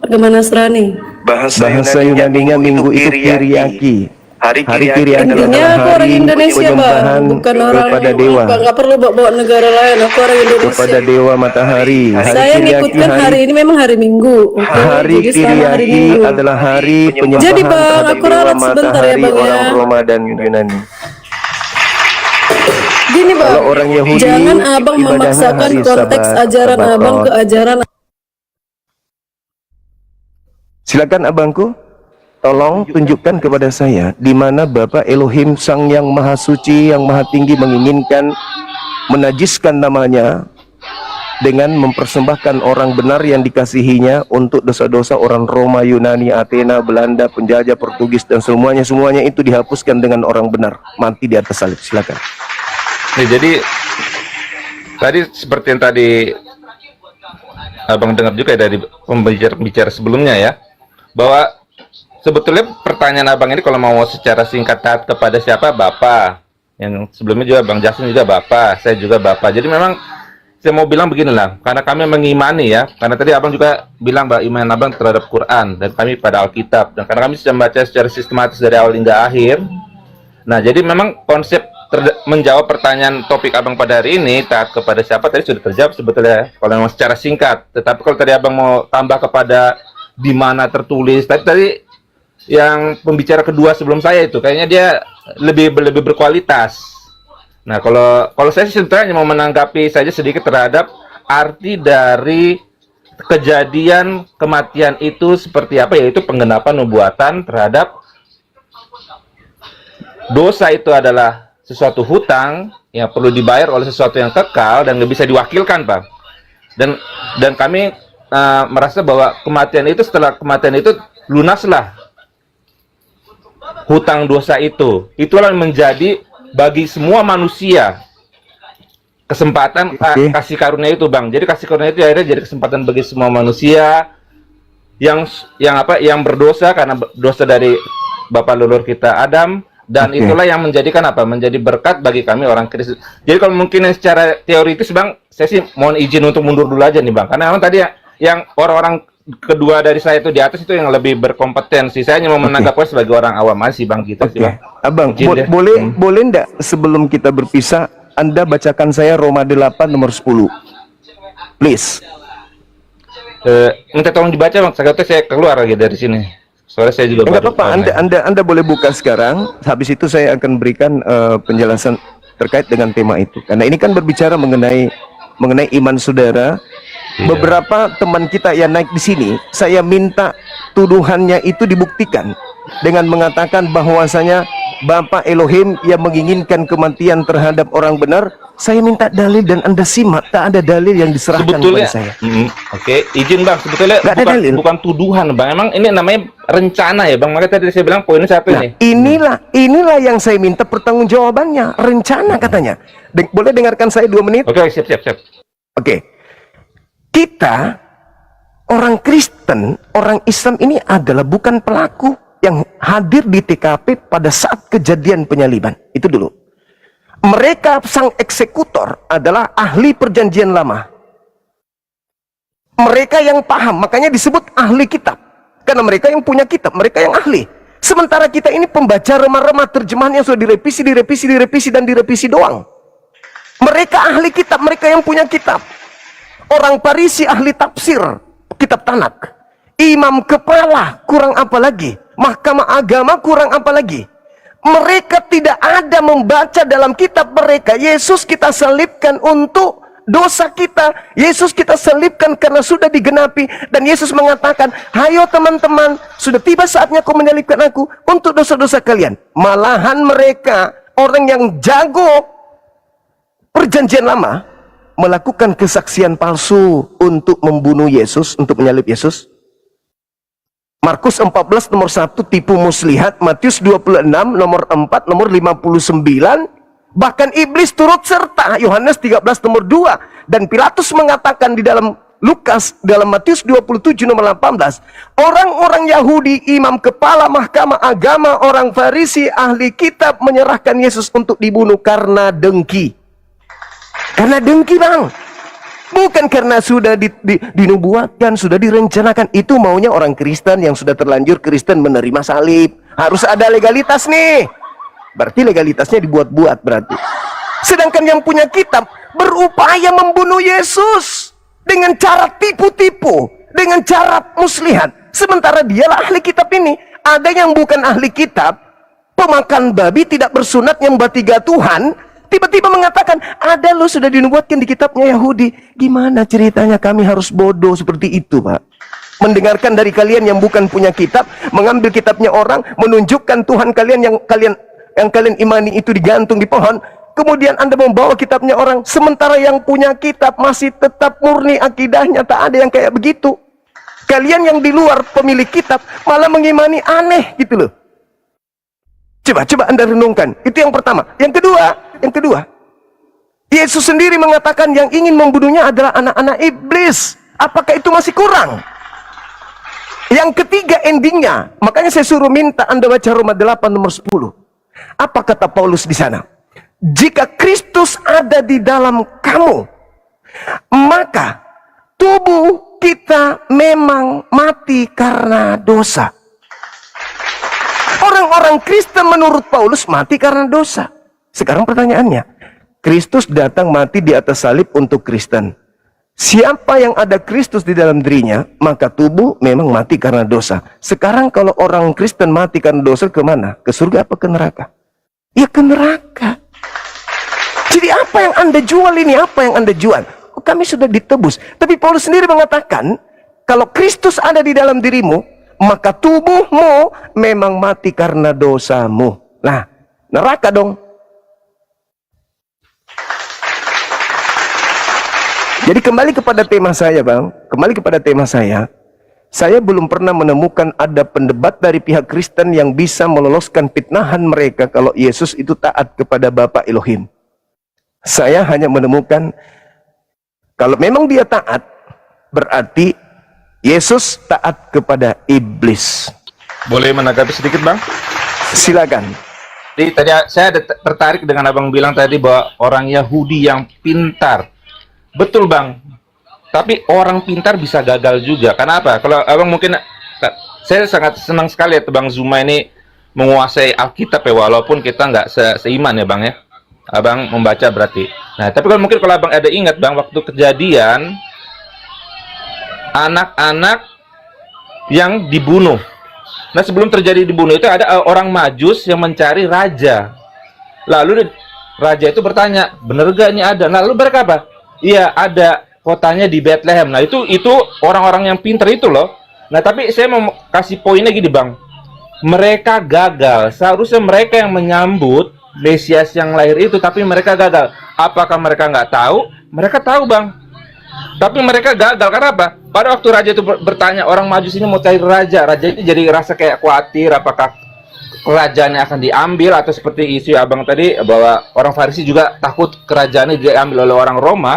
Speaker 7: agama Nasrani.
Speaker 3: Bahasa
Speaker 1: Yunaninya minggu itu Kiriaki.
Speaker 3: Hari
Speaker 1: Kiriaki
Speaker 7: Intinya
Speaker 1: adalah
Speaker 7: aku orang
Speaker 1: hari
Speaker 7: Indonesia,
Speaker 1: penyembahan
Speaker 7: Bang, bukan orang
Speaker 1: kepada Dewa.
Speaker 7: Bang, nggak perlu bawa negara lain. Aku orang Indonesia.
Speaker 1: Kepada Dewa Matahari.
Speaker 7: Saya ngikutkan hari ini memang hari Minggu. Oke?
Speaker 1: Hari
Speaker 7: Jadi selamat hari
Speaker 1: Kiriaki
Speaker 7: Minggu.
Speaker 1: adalah hari penyembahan
Speaker 7: Jadi, Bang,
Speaker 1: terhadap
Speaker 7: aku
Speaker 1: Dewa
Speaker 7: ralat sebentar ya,
Speaker 1: Matahari,
Speaker 7: Bang, ya.
Speaker 1: orang Roma dan Yunani.
Speaker 7: Gini, Bang,
Speaker 1: Kalau orang Yahudi,
Speaker 7: jangan abang
Speaker 1: ibadahnya
Speaker 7: memaksakan
Speaker 1: hari
Speaker 7: konteks
Speaker 1: Sabat,
Speaker 7: ajaran
Speaker 1: Sabatot.
Speaker 7: abang ke ajaran.
Speaker 1: Silakan abangku, tolong tunjukkan kepada saya di mana Bapa Elohim Sang Yang Maha Suci, Yang Maha Tinggi menginginkan menajiskan namanya dengan mempersembahkan orang benar yang dikasihinya untuk dosa-dosa orang Roma, Yunani, Athena, Belanda, penjajah, Portugis, dan semuanya itu dihapuskan dengan orang benar mati di atas salib. Silakan.
Speaker 6: Nih, jadi tadi seperti yang tadi abang dengar juga dari pembicara sebelumnya ya, bahwa sebetulnya pertanyaan abang ini kalau mau secara singkat taat kepada siapa? Bapak. Yang sebelumnya juga Bang Jason juga Bapak, saya juga Bapak. Jadi memang saya mau bilang beginilah, karena kami mengimani ya, karena tadi abang juga bilang bahwa iman abang terhadap Quran dan kami pada Alkitab, dan karena kami sudah membaca secara sistematis dari awal hingga akhir. Nah, jadi memang konsep menjawab pertanyaan topik abang pada hari ini, taat kepada siapa, tadi sudah terjawab sebetulnya kalau memang secara singkat. Tetapi kalau tadi abang mau tambah kepada di mana tertulis, tadi yang pembicara kedua sebelum saya itu kayaknya dia lebih berkualitas. Nah, kalau saya sih sebetulnya mau menanggapi saja sedikit terhadap arti dari kejadian kematian itu seperti apa, yaitu penggenapan nubuatan terhadap dosa itu adalah sesuatu hutang yang perlu dibayar oleh sesuatu yang kekal dan nggak bisa diwakilkan, Pak. Dan kami merasa bahwa kematian itu, setelah kematian itu lunaslah hutang dosa itu. Itulah yang menjadi bagi semua manusia kesempatan kasih karunia itu, Bang. Jadi kasih karunia itu akhirnya jadi kesempatan bagi semua manusia yang berdosa karena dosa dari bapak leluhur kita Adam. Dan itulah yang menjadikan apa? Menjadi berkat bagi kami orang Kristen. Jadi kalau mungkin secara teoritis, Bang, saya sih mohon izin untuk mundur dulu aja nih, Bang. Karena memang tadi yang orang-orang kedua dari saya itu di atas itu yang lebih berkompetensi. Saya hanya mau menanggapnya sebagai orang awam aja sih, Bang, gitu sih, Bang.
Speaker 1: Abang, boleh enggak sebelum kita berpisah, Anda bacakan saya Roma 8 nomor 10. Please.
Speaker 6: Minta tolong dibaca, Bang. Saya keluar lagi dari sini. Soalnya saya juga
Speaker 1: enggak apa-apa, Anda boleh buka sekarang. Habis itu saya akan berikan penjelasan terkait dengan tema itu. Karena ini kan berbicara mengenai iman saudara. Iya. Beberapa teman kita yang naik di sini, saya minta tuduhannya itu dibuktikan dengan mengatakan bahwasanya Bapak Elohim yang menginginkan kematian terhadap orang benar. Saya minta dalil dan Anda simak, tak ada dalil yang diserahkan
Speaker 6: sebetulnya,
Speaker 1: kepada saya.
Speaker 6: Oke, izin, Bang. Sebetulnya bukan tuduhan, Bang. Emang ini namanya rencana ya, Bang. Makanya tadi saya bilang poinnya satu ini.
Speaker 1: Inilah yang saya minta pertanggungjawabannya. Rencana katanya. Boleh dengarkan saya 2 menit?
Speaker 6: Oke, siap.
Speaker 1: Oke. Kita orang Kristen, orang Islam ini adalah bukan pelaku yang hadir di TKP pada saat kejadian penyaliban. Itu dulu. Mereka sang eksekutor adalah ahli perjanjian lama. Mereka yang paham, makanya disebut ahli kitab. Karena mereka yang punya kitab, mereka yang ahli. Sementara kita ini pembaca remah-remah terjemahan yang sudah direvisi dan direvisi doang. Mereka ahli kitab, mereka yang punya kitab. Orang Farisi ahli tafsir, kitab Tanak. Imam kepala, kurang apa lagi? Mahkamah agama, kurang apa lagi? Mereka tidak ada membaca dalam kitab mereka, Yesus kita salibkan untuk dosa kita. Yesus kita salibkan karena sudah digenapi. Dan Yesus mengatakan, hayo teman-teman, sudah tiba saatnya kau menyalibkan aku untuk dosa-dosa kalian. Malahan mereka, orang yang jago perjanjian lama, melakukan kesaksian palsu untuk membunuh Yesus, untuk menyalib Yesus. Markus 14 nomor 1 tipu muslihat, Matius 26 nomor 4, nomor 59, bahkan iblis turut serta, Yohanes 13 nomor 2, dan Pilatus mengatakan di dalam Lukas, dalam Matius 27 nomor 18, orang-orang Yahudi, imam kepala mahkamah agama, orang Farisi, ahli kitab menyerahkan Yesus untuk dibunuh karena dengki. Karena dengki, bang. Bukan karena sudah dinubuatkan, sudah direncanakan. Itu maunya orang Kristen yang sudah terlanjur Kristen menerima salib. Harus ada legalitas nih. Berarti legalitasnya dibuat-buat berarti. Sedangkan yang punya kitab berupaya membunuh Yesus dengan cara tipu-tipu, dengan cara muslihat. Sementara dialah ahli kitab ini. Ada yang bukan ahli kitab, pemakan babi, tidak bersunat, nyembah 3 Tuhan, tiba-tiba mengatakan, ada lo sudah dinubuatkan di kitabnya Yahudi. Gimana ceritanya kami harus bodoh seperti itu, Pak? Mendengarkan dari kalian yang bukan punya kitab, mengambil kitabnya orang, menunjukkan Tuhan kalian yang kalian imani itu digantung di pohon. Kemudian Anda membawa kitabnya orang, sementara yang punya kitab masih tetap murni akidahnya, tak ada yang kayak begitu. Kalian yang di luar pemilik kitab malah mengimani aneh gitu loh. Coba Anda renungkan. Itu yang pertama. Yang kedua, Yesus sendiri mengatakan yang ingin membunuhnya adalah anak-anak iblis. Apakah itu masih kurang? Yang ketiga endingnya, makanya saya suruh minta Anda baca Roma 8 nomor 10. Apa kata Paulus di sana? Jika Kristus ada di dalam kamu, maka tubuh kita memang mati karena dosa. Orang-orang Kristen menurut Paulus mati karena dosa. Sekarang pertanyaannya, Kristus datang mati di atas salib untuk Kristen. Siapa yang ada Kristus di dalam dirinya, maka tubuh memang mati karena dosa. Sekarang kalau orang Kristen mati karena dosa, kemana? Ke surga apa ke neraka? Ya ke neraka. Jadi apa yang Anda jual ini? Apa yang Anda jual? Oh, kami sudah ditebus. Tapi Paulus sendiri mengatakan, kalau Kristus ada di dalam dirimu, maka tubuhmu memang mati karena dosamu. Nah, neraka dong. Jadi kembali kepada tema saya, bang. Kembali kepada tema saya. Saya belum pernah menemukan ada pendebat dari pihak Kristen yang bisa meloloskan fitnahan mereka kalau Yesus itu taat kepada Bapa Elohim. Saya hanya menemukan kalau memang dia taat, berarti Yesus taat kepada iblis.
Speaker 6: Boleh menanggapi sedikit, Bang?
Speaker 1: Silakan.
Speaker 6: Jadi tadi saya ada tertarik dengan Abang bilang tadi bahwa orang Yahudi yang pintar. Betul, Bang. Tapi orang pintar bisa gagal juga. Kenapa? Kalau Abang mungkin, saya sangat senang sekali ya Bang Zuma ini menguasai Alkitab ya, walaupun kita nggak seiman ya, Bang ya. Abang membaca berarti. Nah, tapi kalau mungkin kalau Abang ada ingat, Bang, waktu kejadian anak-anak yang dibunuh. Nah, sebelum terjadi dibunuh itu ada orang Majus yang mencari raja. Lalu raja itu bertanya, bener gak ini ada? Nah, lalu mereka apa? Iya, ada, kotanya di Bethlehem. Nah, itu orang-orang yang pintar itu loh. Nah, tapi saya mau kasih poinnya gini, Bang. Mereka gagal. Seharusnya mereka yang menyambut Mesias yang lahir itu, tapi mereka gagal. Apakah mereka nggak tahu? Mereka tahu, Bang. Tapi mereka gagal. Karena apa? Pada waktu raja itu bertanya, orang Majus ini mau cari raja. Raja itu jadi rasa kayak khawatir apakah kerajaannya akan diambil, atau seperti isu Abang tadi bahwa orang Farisi juga takut kerajaannya diambil oleh orang Roma.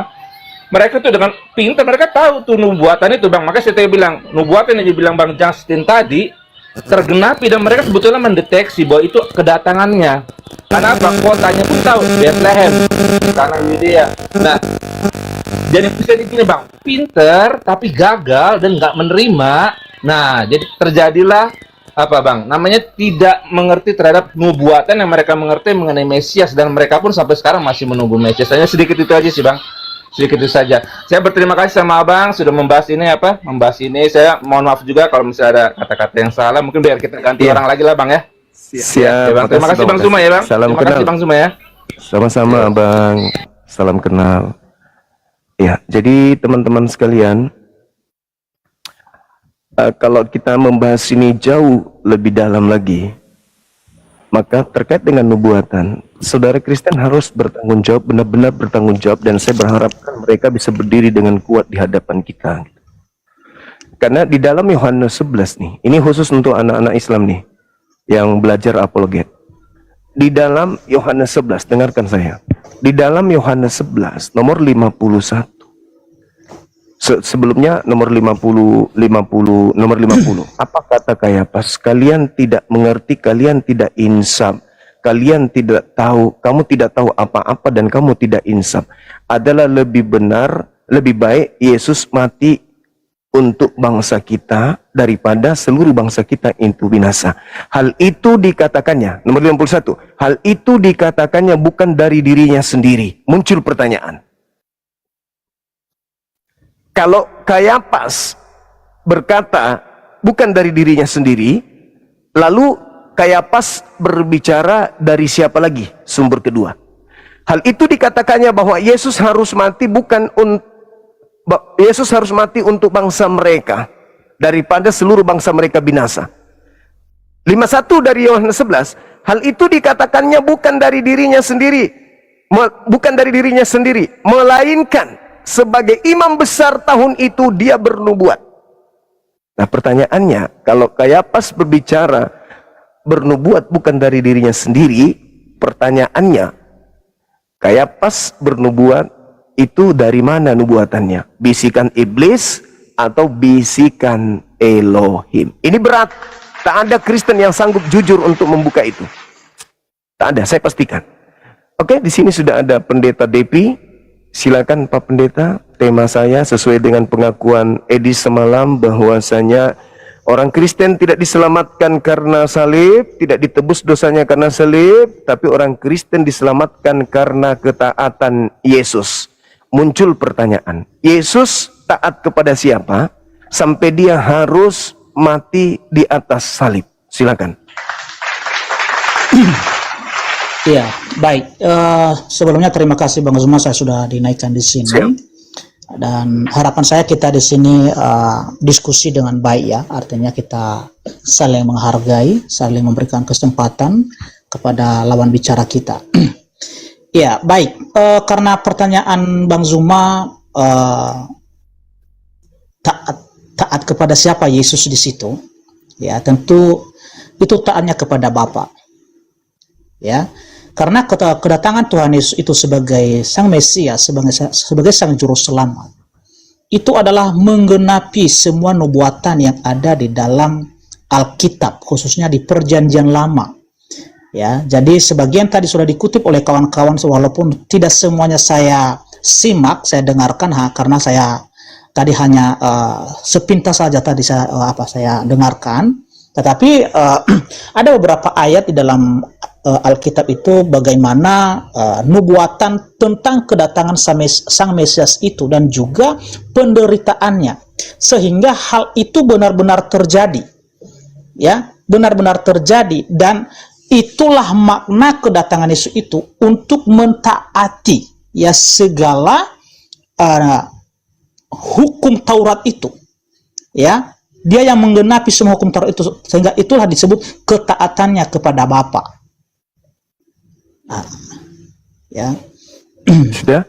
Speaker 6: Mereka tuh dengan pintar, mereka tahu tuh nubuatan itu, Bang. Makanya saya bilang, nubuatan yang dibilang Bang Justin tadi tergenapi, dan mereka sebetulnya mendeteksi bahwa itu kedatangannya. Karena apa? Kotanya pun tahu, Bethlehem, tanah Yudea. Nah, jadi bisa di sini, Bang, pinter tapi gagal dan nggak menerima. Nah, jadi terjadilah apa bang? Namanya tidak mengerti terhadap nubuatan yang mereka mengerti mengenai Mesias, dan mereka pun sampai sekarang masih menunggu Mesias. Hanya sedikit itu aja sih bang. Sedikit itu saja. Saya berterima kasih sama abang sudah membahas ini apa? Membahas ini. Saya mohon maaf juga kalau misalnya ada kata-kata yang salah. Mungkin biar kita ganti orang lagi lah bang ya.
Speaker 1: Siap.
Speaker 6: Ya, bang. Terima kasih bang Zuma ya bang.
Speaker 1: Salam
Speaker 6: Terima
Speaker 1: kenal.
Speaker 6: kasih bang Zuma ya.
Speaker 1: Sama-sama bang. Salam kenal. Ya, jadi teman-teman sekalian, kalau kita membahas ini jauh lebih dalam lagi, maka terkait dengan nubuatan, saudara Kristen harus bertanggung jawab, benar-benar bertanggung jawab, dan saya berharapkan mereka bisa berdiri dengan kuat di hadapan kita. Karena di dalam Yohanes 11 nih, ini khusus untuk anak-anak Islam nih, yang belajar apologet. Di dalam Yohanes 11, dengarkan saya. Di dalam Yohanes 11, nomor 51. Sebelumnya nomor 50, nomor 50. Apa kata Kayafas? Kalian tidak mengerti, kalian tidak insaf. Kalian tidak tahu, kamu tidak tahu apa-apa dan kamu tidak insaf. Adalah lebih benar, lebih baik Yesus mati untuk bangsa kita daripada seluruh bangsa kita itu binasa. Hal itu dikatakannya, nomor 51. Hal itu dikatakannya bukan dari dirinya sendiri. Muncul pertanyaan. Kalau Kayafas berkata bukan dari dirinya sendiri, lalu Kayafas berbicara dari siapa lagi? Sumber kedua. Hal itu dikatakannya bahwa Yesus harus mati Yesus harus mati untuk bangsa mereka daripada seluruh bangsa mereka binasa. 51 dari Yohanes 11. Hal itu dikatakannya bukan dari dirinya sendiri, melainkan sebagai imam besar tahun itu dia bernubuat. Nah pertanyaannya, kalau Kayafas berbicara bernubuat bukan dari dirinya sendiri, pertanyaannya, Kayafas bernubuat itu dari mana nubuatannya? Bisikan iblis atau bisikan Elohim? Ini berat. Tak ada Kristen yang sanggup jujur untuk membuka itu. Tak ada, saya pastikan. Oke, di sini sudah ada Pendeta Depi. Silakan Pak Pendeta, tema saya sesuai dengan pengakuan Edi semalam bahwasanya orang Kristen tidak diselamatkan karena salib, tidak ditebus dosanya karena salib, tapi orang Kristen diselamatkan karena ketaatan Yesus. Muncul pertanyaan, Yesus taat kepada siapa sampai dia harus mati di atas salib? Silakan.
Speaker 8: Iya, baik. Sebelumnya terima kasih Bang Zuma, saya sudah dinaikkan di sini.
Speaker 1: Siap.
Speaker 8: Dan harapan saya kita di sini diskusi dengan baik ya. Artinya kita saling menghargai, saling memberikan kesempatan kepada lawan bicara kita. Ya, baik. Karena pertanyaan Bang Zuma taat kepada siapa Yesus di situ? Ya, tentu itu taatnya kepada Bapa. Ya. Karena kedatangan Tuhan Yesus itu sebagai Sang Mesias, sebagai Sang Juru Selamat, itu adalah menggenapi semua nubuatan yang ada di dalam Alkitab, khususnya di Perjanjian Lama. Ya, jadi sebagian tadi sudah dikutip oleh kawan-kawan, walaupun tidak semuanya saya simak, saya dengarkan, karena saya tadi hanya sepintas saja tadi saya dengarkan. Tetapi ada beberapa ayat di dalam Alkitab itu bagaimana nubuatan tentang kedatangan Sang Mesias itu dan juga penderitaannya, sehingga hal itu benar-benar terjadi, ya, benar-benar terjadi, dan itulah makna kedatangan Yesus itu untuk mentaati ya segala hukum Taurat itu, ya. Dia yang menggenapi semua hukum Taurat itu, sehingga itulah disebut ketaatannya kepada Bapa. Nah, ya.
Speaker 1: Sudah?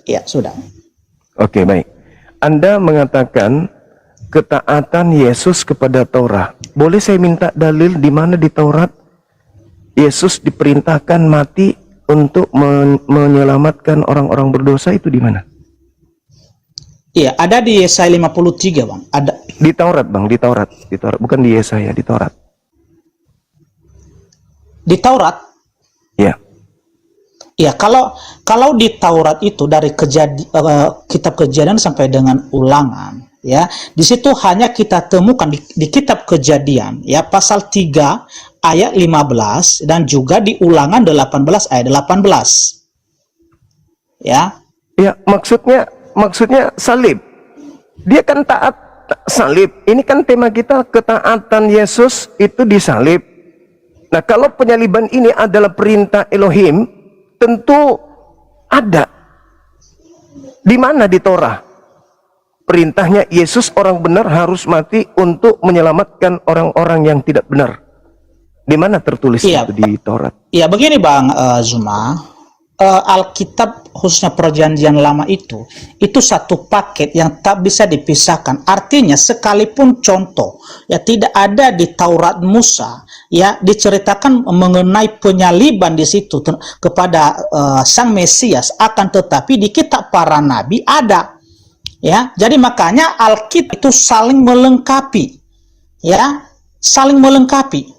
Speaker 8: Ya, sudah.
Speaker 1: Oke, baik. Anda mengatakan ketaatan Yesus kepada Taurat. Boleh saya minta dalil di mana di Taurat Yesus diperintahkan mati untuk menyelamatkan orang-orang berdosa, itu di mana?
Speaker 8: Iya, ada di Yesaya 53, Bang. Ada
Speaker 1: di Taurat, Bang, di Taurat, bukan di Yesaya, di Taurat.
Speaker 8: Di Taurat?
Speaker 1: Ya.
Speaker 8: Iya, kalau di Taurat itu dari kitab Kejadian sampai dengan Ulangan, Ya, di situ hanya kita temukan di kitab Kejadian ya pasal 3 ayat 15 dan juga di Ulangan 18 ayat 18. Ya.
Speaker 1: Ya, maksudnya salib. Dia kan taat salib. Ini kan tema kita, ketaatan Yesus itu disalib. Nah, kalau penyaliban ini adalah perintah Elohim, tentu ada. Di mana di Torah? Perintahnya Yesus orang benar harus mati untuk menyelamatkan orang-orang yang tidak benar. Di mana tertulis
Speaker 8: Iya,
Speaker 1: itu di Taurat?
Speaker 8: Ya, begini Bang Zuma. Alkitab khususnya Perjanjian Lama itu satu paket yang tak bisa dipisahkan. Artinya sekalipun contoh ya tidak ada di Taurat Musa ya diceritakan mengenai penyaliban di situ kepada Sang Mesias, akan tetapi di kitab para nabi ada. Ya, jadi makanya Alkitab itu saling melengkapi. Ya, saling melengkapi.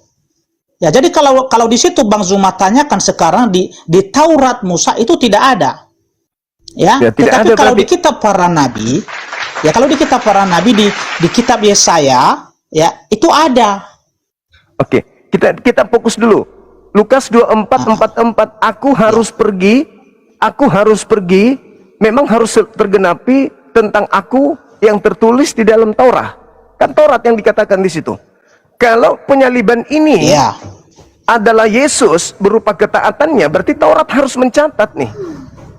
Speaker 8: Ya, jadi kalau di situ Bang Zuma tanyakan sekarang di Taurat Musa itu tidak ada. Ya, tetapi kalau di kitab para nabi, ya kalau di kitab para nabi di kitab Yesaya, ya itu ada.
Speaker 1: Oke, kita fokus dulu. Lukas 24:44, aku harus pergi, memang harus tergenapi tentang aku yang tertulis di dalam Taurat. Kan Taurat yang dikatakan di situ. Kalau penyaliban ini adalah Yesus berupa ketaatannya, berarti Taurat harus mencatat nih.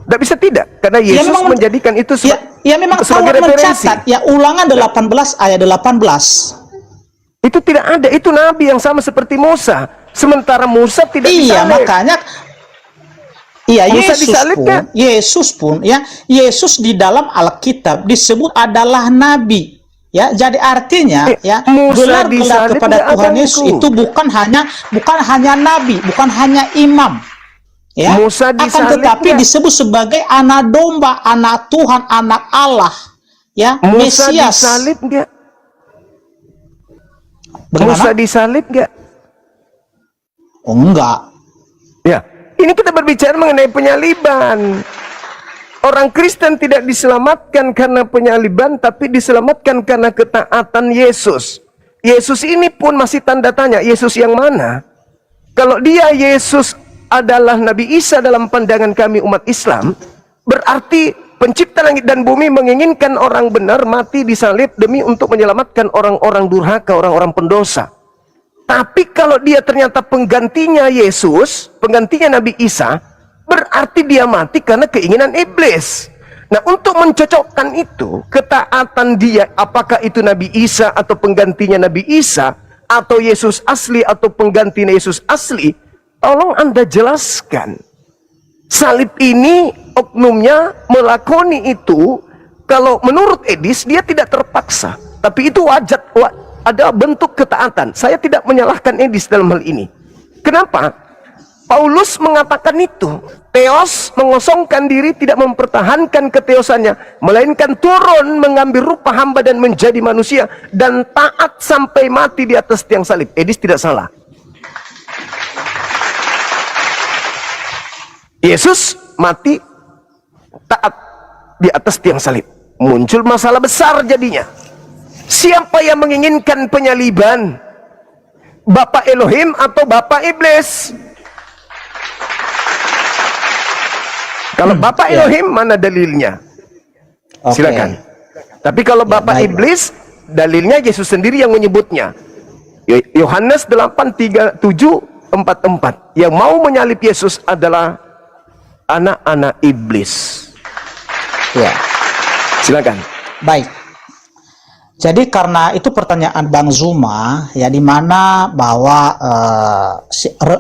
Speaker 1: Tidak bisa tidak, karena Yesus menjadikan itu
Speaker 8: memang
Speaker 1: sebagai referensi.
Speaker 8: Mencatat, ya Ulangan 18 ayat 18.
Speaker 1: Itu tidak ada, itu nabi yang sama seperti Musa. Sementara Musa tidak disalib.
Speaker 8: Makanya Yesus pun Yesus di dalam Alkitab disebut adalah nabi. Ya, jadi artinya gelar-gelar kepada Tuhan Yesus itu bukan hanya nabi, bukan hanya imam. Ya, akan tetapi disebut sebagai anak domba, anak Tuhan, anak Allah. Ya,
Speaker 1: Musa
Speaker 8: Mesias.
Speaker 1: disalib enggak?
Speaker 8: Musa
Speaker 1: disalib enggak?
Speaker 8: Oh, enggak.
Speaker 1: Ya, ini kita berbicara mengenai penyaliban. Orang Kristen tidak diselamatkan karena penyaliban, tapi diselamatkan karena ketaatan Yesus. Yesus ini pun masih tanda tanya, Yesus yang mana? Kalau dia Yesus adalah Nabi Isa dalam pandangan kami umat Islam, berarti pencipta langit dan bumi menginginkan orang benar mati disalib demi untuk menyelamatkan orang-orang durhaka, orang-orang pendosa. Tapi kalau dia ternyata penggantinya Yesus, penggantinya Nabi Isa, berarti dia mati karena keinginan iblis. Nah, untuk mencocokkan itu, ketaatan dia, apakah itu Nabi Isa atau penggantinya Nabi Isa, atau Yesus asli atau penggantinya Yesus asli, tolong Anda jelaskan. Salib ini oknumnya melakoni itu, kalau menurut Edis dia tidak terpaksa, tapi itu wajar, ada bentuk ketaatan. Saya tidak menyalahkan Edis dalam hal ini. Kenapa? Paulus mengatakan itu, Theos mengosongkan diri, tidak mempertahankan keteosannya, melainkan turun mengambil rupa hamba dan menjadi manusia, dan taat sampai mati di atas tiang salib. Edis tidak salah. Yesus mati taat di atas tiang salib. Muncul masalah besar jadinya. Siapa yang menginginkan penyaliban? Bapak Elohim atau Bapak Iblis? Kalau Bapak Elohim, mana dalilnya? Silakan. Tapi kalau Bapak Iblis, dalilnya Yesus sendiri yang menyebutnya. Yohanes 8:37-44. Yang mau menyalib Yesus adalah anak-anak iblis.
Speaker 8: Ya.
Speaker 1: Silakan.
Speaker 8: Baik. Jadi karena itu pertanyaan Bang Zuma, ya, di mana bahwa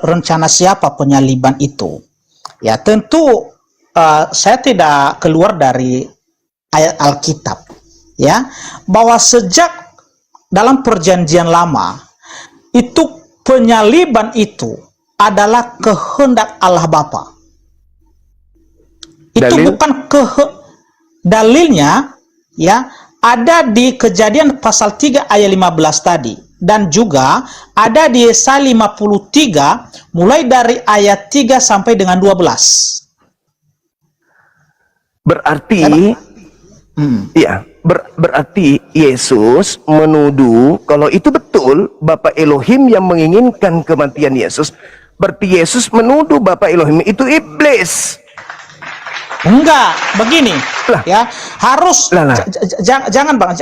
Speaker 8: rencana siapa penyaliban itu? Ya, tentu saya tidak keluar dari ayat Alkitab, ya, bahwa sejak dalam Perjanjian Lama itu penyaliban itu adalah kehendak Allah Bapa. Itu bukan dalilnya, ya, ada di Kejadian pasal 3 ayat 15 tadi, dan juga ada di Yesaya 53 mulai dari ayat 3 sampai dengan 12.
Speaker 1: Berarti, berarti Yesus menuduh kalau itu betul Bapa Elohim yang menginginkan kematian Yesus. Berarti Yesus menuduh Bapa Elohim itu iblis.
Speaker 8: Enggak, begini,
Speaker 1: Lah.
Speaker 8: ya harus
Speaker 1: Lah.
Speaker 8: jangan bang,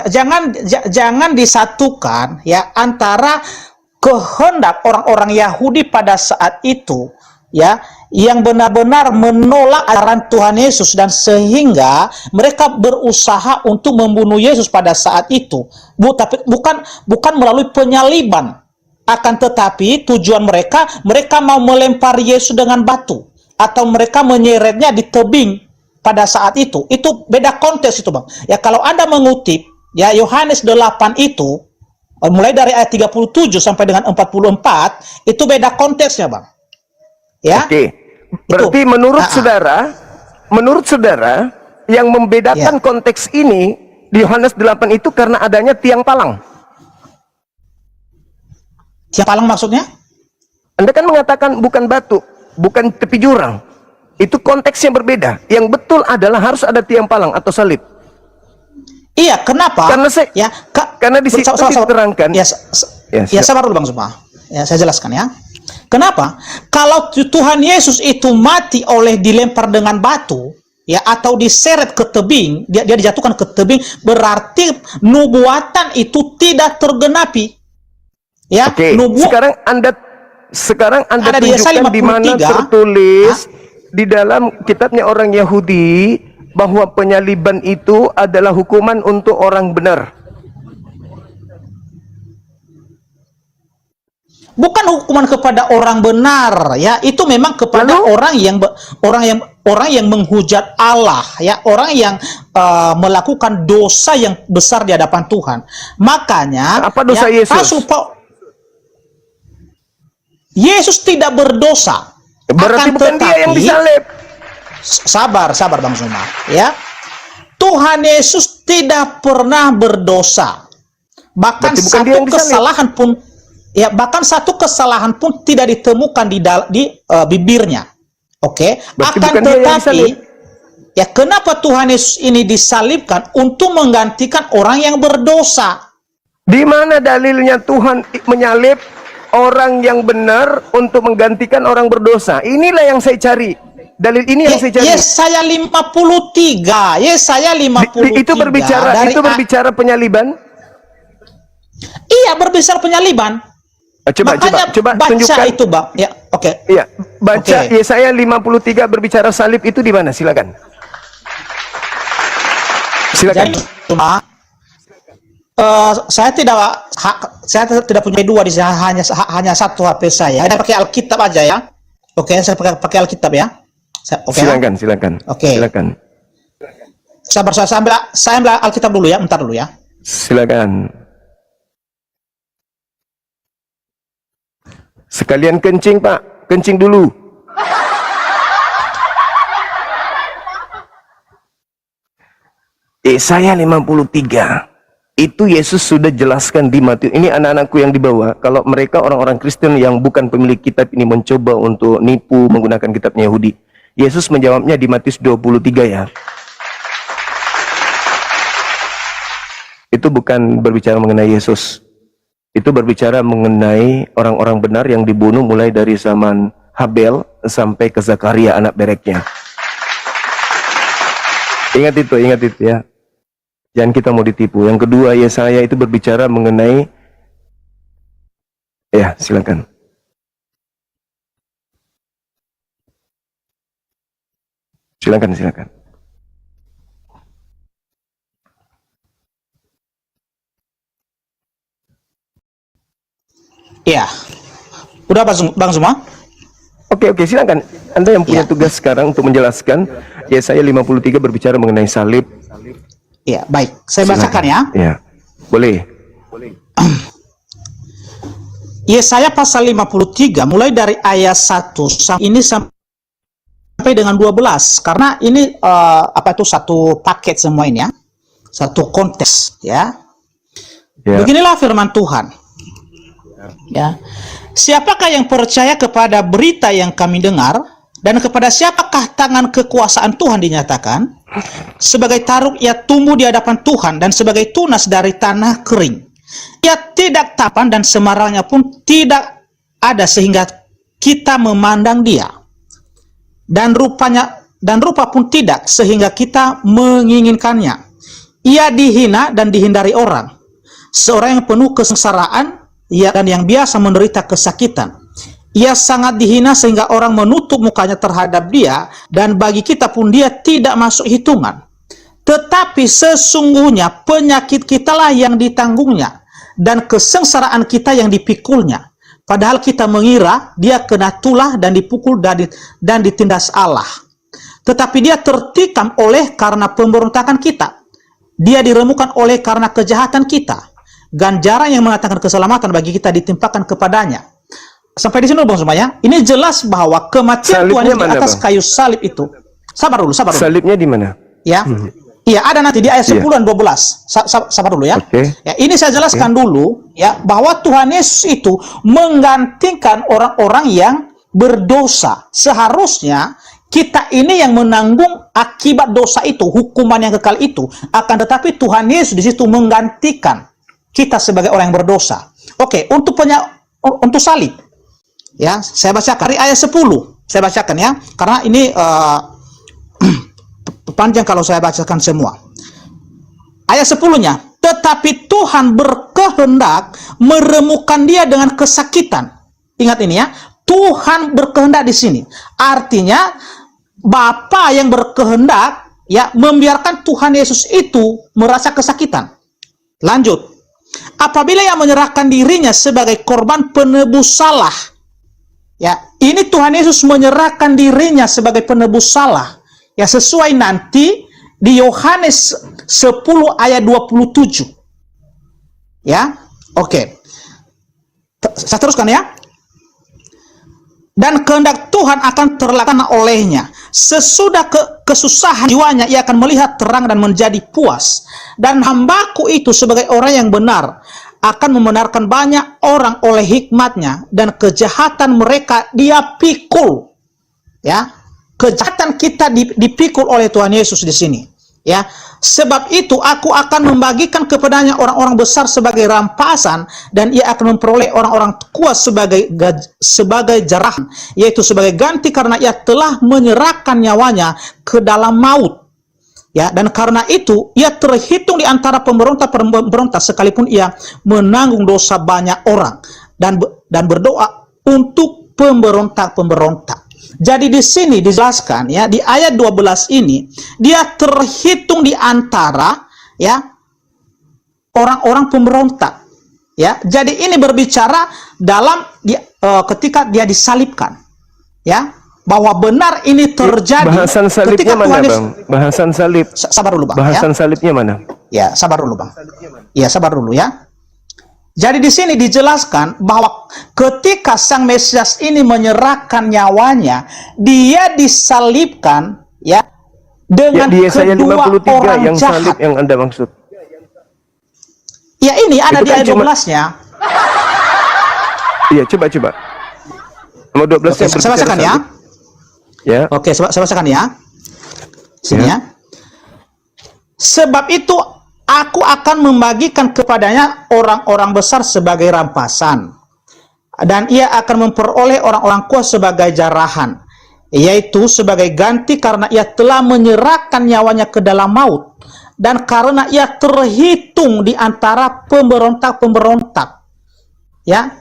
Speaker 8: jangan disatukan ya antara kehendak orang-orang Yahudi pada saat itu, ya, yang benar-benar menolak ajaran Tuhan Yesus dan sehingga mereka berusaha untuk membunuh Yesus pada saat itu, tapi bukan melalui penyaliban, akan tetapi tujuan mereka mau melempar Yesus dengan batu atau mereka menyeretnya di tebing. Pada saat itu beda konteks itu bang. Ya kalau Anda mengutip ya Yohanes 8 itu mulai dari ayat 37 sampai dengan 44 itu beda konteksnya bang. Ya.
Speaker 1: Oke. Berarti menurut saudara yang membedakan konteks ini di Yohanes 8 itu karena adanya tiang palang.
Speaker 8: Tiang palang maksudnya?
Speaker 1: Anda kan mengatakan bukan batu, bukan tepi jurang. Itu konteksnya berbeda. Yang betul adalah harus ada tiang palang atau salib.
Speaker 8: Iya, kenapa?
Speaker 1: Karena di situ diterangkan.
Speaker 8: Sabar dulu Bang Zuma. Ya, saya jelaskan ya. Kenapa? Kalau Tuhan Yesus itu mati oleh dilempar dengan batu, ya atau diseret ke tebing, dia dijatuhkan ke tebing, berarti nubuatan itu tidak tergenapi. Ya,
Speaker 1: Oke. Sekarang Anda tunjukkan di mana tertulis di dalam kitabnya orang Yahudi bahwa penyaliban itu adalah hukuman untuk orang benar.
Speaker 8: Bukan hukuman kepada orang benar, ya itu memang kepada orang yang menghujat Allah, ya orang yang melakukan dosa yang besar di hadapan Tuhan. Makanya
Speaker 1: apa dosa
Speaker 8: ya,
Speaker 1: Yesus?
Speaker 8: Yesus tidak berdosa.
Speaker 1: Berarti bukan dia yang disalib.
Speaker 8: Sabar Bang Zuma, ya. Tuhan Yesus tidak pernah berdosa. Bahkan satu kesalahan pun tidak ditemukan di bibirnya. Oke. Akan tetapi ya kenapa Tuhan Yesus ini disalibkan? Untuk menggantikan orang yang berdosa.
Speaker 1: Di mana dalilnya Tuhan menyalib orang yang benar untuk menggantikan orang berdosa? Inilah yang saya cari. Dalil ini yang saya cari.
Speaker 8: Yesaya 53. Yesaya 53.
Speaker 1: Itu berbicara penyaliban?
Speaker 8: Iya, berbicara penyaliban.
Speaker 1: Coba
Speaker 8: baca
Speaker 1: tunjukkan
Speaker 8: itu, Bang. Ya, oke.
Speaker 1: Iya, baca Yesaya 53 berbicara salib itu di mana? Silakan.
Speaker 8: Jadi, saya tidak punya dua di sini, hanya satu HP saya. Saya pakai Alkitab aja ya. Oke, saya pakai Alkitab ya.
Speaker 1: Silakan.
Speaker 8: Oke.
Speaker 1: Silakan.
Speaker 8: Sabar, saya ambil Alkitab dulu ya, bentar dulu ya.
Speaker 1: Silakan. Sekalian kencing, Pak. Kencing dulu. Yesaya 53. Itu Yesus sudah jelaskan di Matius. Ini anak-anakku yang dibawa. Kalau mereka orang-orang Kristen yang bukan pemilik kitab ini mencoba untuk nipu menggunakan kitabnya Yahudi. Yesus menjawabnya di Matius 23 ya. Itu bukan berbicara mengenai Yesus. Itu berbicara mengenai orang-orang benar yang dibunuh mulai dari zaman Habel sampai ke Zakaria anak bereknya. Ingat itu ya. Jangan kita mau ditipu. Yang kedua, Yesaya itu berbicara mengenai, ya silakan. Silakan.
Speaker 8: Iya. Udah Bang Zuma?
Speaker 1: Oke, silakan. Anda yang punya tugas sekarang untuk menjelaskan Yesaya 53 berbicara mengenai salib.
Speaker 8: Iya, baik. Saya bacakan ya.
Speaker 1: Ya, boleh.
Speaker 8: Yesaya pasal 53 mulai dari ayat 1 ini sampai dengan 12 karena ini satu paket semua ini ya. Satu konteks ya. Beginilah firman Tuhan. Ya. Siapakah yang percaya kepada berita yang kami dengar Dan kepada siapakah tangan kekuasaan Tuhan dinyatakan? Sebagai taruk ia tumbuh di hadapan Tuhan dan sebagai tunas dari tanah kering. Ia tidak tampan dan semarangnya pun tidak ada sehingga kita memandang dia. Dan rupa pun tidak sehingga kita menginginkannya. Ia dihina dan dihindari orang. Seorang yang penuh kesengsaraan dan yang biasa menderita kesakitan. Ia sangat dihina sehingga orang menutup mukanya terhadap dia, dan bagi kita pun dia tidak masuk hitungan. Tetapi sesungguhnya penyakit kitalah yang ditanggungnya, dan kesengsaraan kita yang dipikulnya. Padahal kita mengira dia kena tulah dan dipukul dan ditindas Allah. Tetapi dia tertikam oleh karena pemberontakan kita. Dia diremukkan oleh karena kejahatan kita. Ganjaran yang mengatakan keselamatan bagi kita ditimpakan kepadanya. Sampai di sini Bang Sumaya. Ini jelas bahwa kematian Tuhan Yesus di atas kayu salib itu. Sabar dulu.
Speaker 1: Salibnya di mana?
Speaker 8: Ya. Iya, ada nanti di ayat 10 dan 12. Sabar dulu ya.
Speaker 1: Oke.
Speaker 8: Ya, ini saya jelaskan dulu ya, bahwa Tuhan Yesus itu menggantikan orang-orang yang berdosa. Seharusnya kita ini yang menanggung akibat dosa itu, hukuman yang kekal itu. Akan tetapi Tuhan Yesus di situ menggantikan kita sebagai orang yang berdosa. Oke, untuk salib. Ya, saya bacakan dari ayat 10. Saya bacakan ya, karena ini panjang kalau saya bacakan semua. Ayat 10-nya, tetapi Tuhan berkehendak meremukkan dia dengan kesakitan. Ingat ini ya, Tuhan berkehendak di sini. Artinya Bapa yang berkehendak ya membiarkan Tuhan Yesus itu merasa kesakitan. Lanjut. Apabila ia menyerahkan dirinya sebagai korban penebus salah. Ya, ini Tuhan Yesus menyerahkan dirinya sebagai penebus salah. Ya, sesuai nanti di Yohanes 10 ayat 27. Ya, oke. Saya teruskan ya. Dan kehendak Tuhan akan terlaksana olehnya. Sesudah kesusahan jiwanya, ia akan melihat terang dan menjadi puas. Dan hambaku itu sebagai orang yang benar akan membenarkan banyak orang oleh hikmatnya, dan kejahatan mereka dia pikul. Ya, kejahatan kita dipikul oleh Tuhan Yesus di sini. Ya, sebab itu aku akan membagikan kepadanya orang-orang besar sebagai rampasan, dan ia akan memperoleh orang-orang kuat sebagai jarahan, yaitu sebagai ganti karena ia telah menyerahkan nyawanya ke dalam maut. Ya, dan karena itu ia terhitung di antara pemberontak sekalipun ia menanggung dosa banyak orang dan berdoa untuk pemberontak. Jadi di sini dijelaskan ya, di ayat 12 ini dia terhitung di antara ya orang-orang pemberontak. Ya, jadi ini berbicara dalam ketika dia disalibkan. Ya, bahwa benar ini terjadi.
Speaker 1: Bahasan salibnya mana, Bang? Bahasan salib.
Speaker 8: Sabar dulu, Bang.
Speaker 1: Bahasan
Speaker 8: ya.
Speaker 1: salibnya mana?
Speaker 8: Ya, sabar dulu, Bang. Ya, sabar dulu ya. Jadi di sini dijelaskan bahwa ketika Sang Mesias ini menyerahkan nyawanya, dia disalibkan ya dengan
Speaker 1: ya, Yesaya
Speaker 8: kedua
Speaker 1: 53
Speaker 8: orang
Speaker 1: yang
Speaker 8: jahat.
Speaker 1: salib yang Anda maksud.
Speaker 8: Ya, ini ada
Speaker 1: itu
Speaker 8: di
Speaker 1: kan
Speaker 8: ayat 12-nya.
Speaker 1: Iya, coba. Nomor 12
Speaker 8: Oke, saya bacakan ya.
Speaker 1: Ya.
Speaker 8: Oke, saya bacakan ya. Sini ya. Sebab itu aku akan membagikan kepadanya orang-orang besar sebagai rampasan, dan ia akan memperoleh orang-orang kuat sebagai jarahan, yaitu sebagai ganti karena ia telah menyerahkan nyawanya ke dalam maut, dan karena ia terhitung di antara pemberontak. Ya,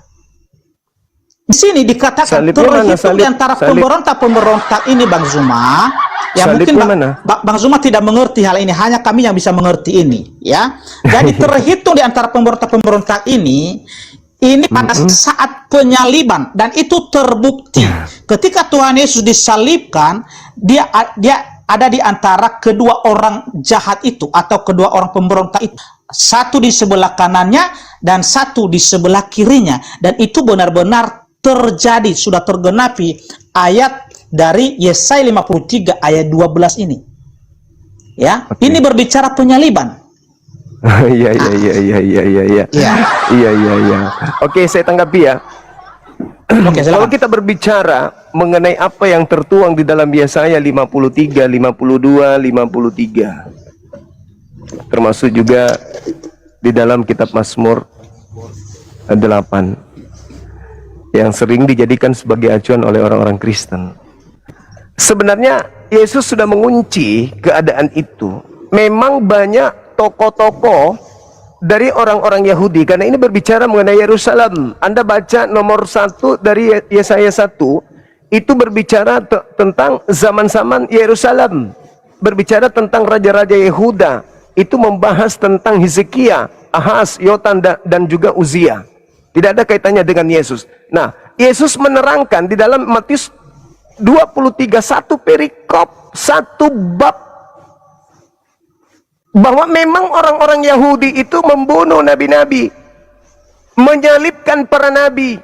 Speaker 8: di sini dikatakan
Speaker 1: salibnya
Speaker 8: terhitung di antara pemberontak ini, Bang Zuma. Ya, mungkin Bang Zuma tidak mengerti hal ini, hanya kami yang bisa mengerti ini, ya. Jadi terhitung di antara pemberontak ini pada saat penyaliban, dan itu terbukti ketika Tuhan Yesus disalibkan, dia ada di antara kedua orang jahat itu atau kedua orang pemberontak itu. Satu di sebelah kanannya dan satu di sebelah kirinya, dan itu benar-benar terjadi, sudah tergenapi ayat dari Yesaya 53 ayat 12 ini. Ya, ini berbicara penyaliban.
Speaker 1: Iya. Oke, saya tanggapi ya.
Speaker 8: Oke,
Speaker 1: Kalau
Speaker 8: silakan.
Speaker 1: kita berbicara mengenai apa yang tertuang di dalam Yesaya 53, 52, 53, termasuk juga di dalam kitab Mazmur 8 yang sering dijadikan sebagai acuan oleh orang-orang Kristen. Sebenarnya Yesus sudah mengunci keadaan itu. Memang banyak tokoh-tokoh dari orang-orang Yahudi, karena ini berbicara mengenai Yerusalem. Anda baca nomor 1 dari Yesaya 1, itu berbicara tentang zaman-zaman Yerusalem, berbicara tentang raja-raja Yehuda. Itu membahas tentang Hezekia, Ahaz, Yotam, dan juga Uzia. Tidak ada kaitannya dengan Yesus. Nah, Yesus menerangkan di dalam Matius 23, satu perikop, satu bab, bahwa memang orang-orang Yahudi itu membunuh nabi-nabi, menyalibkan para nabi,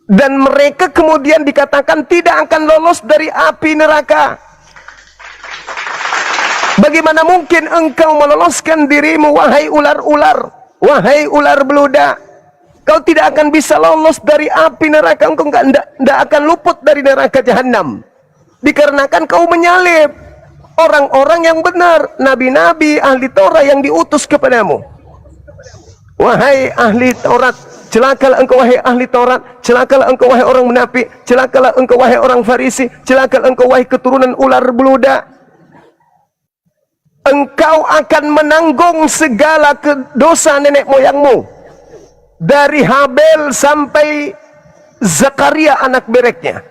Speaker 1: dan mereka kemudian dikatakan tidak akan lolos dari api neraka. Bagaimana mungkin engkau meloloskan dirimu, wahai ular-ular, wahai ular beludak? Kau tidak akan bisa lolos dari api neraka. Engkau tidak akan luput dari neraka jahanam, dikarenakan kau menyalib orang-orang yang benar, nabi-nabi, ahli Taurat yang diutus kepadamu. Wahai ahli Taurat, celakalah engkau wahai ahli Taurat, celakalah engkau wahai orang munafik, celakalah engkau wahai orang Farisi, celakalah engkau wahai keturunan ular beludak. Engkau akan menanggung segala dosa nenek moyangmu, dari Habel sampai Zakaria anak bereknya.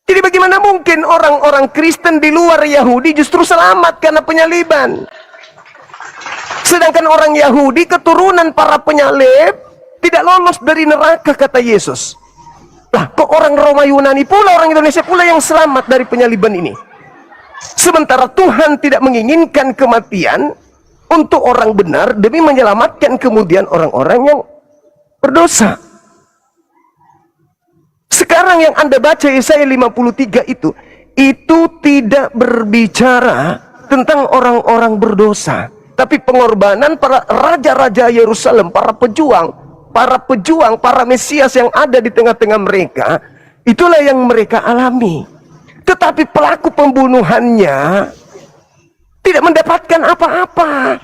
Speaker 1: Jadi bagaimana mungkin orang-orang Kristen di luar Yahudi justru selamat karena penyaliban, sedangkan orang Yahudi keturunan para penyalib tidak lolos dari neraka, kata Yesus. Lah, kok orang Roma Yunani pula, orang Indonesia pula yang selamat dari penyaliban ini? Sementara Tuhan tidak menginginkan kematian untuk orang benar demi menyelamatkan kemudian orang-orang yang berdosa. Sekarang yang Anda baca Yesaya 53 itu tidak berbicara tentang orang-orang berdosa, tapi pengorbanan para raja-raja Yerusalem, para pejuang, para Mesias yang ada di tengah-tengah mereka. Itulah yang mereka alami. Tetapi pelaku pembunuhannya tidak mendapatkan apa-apa.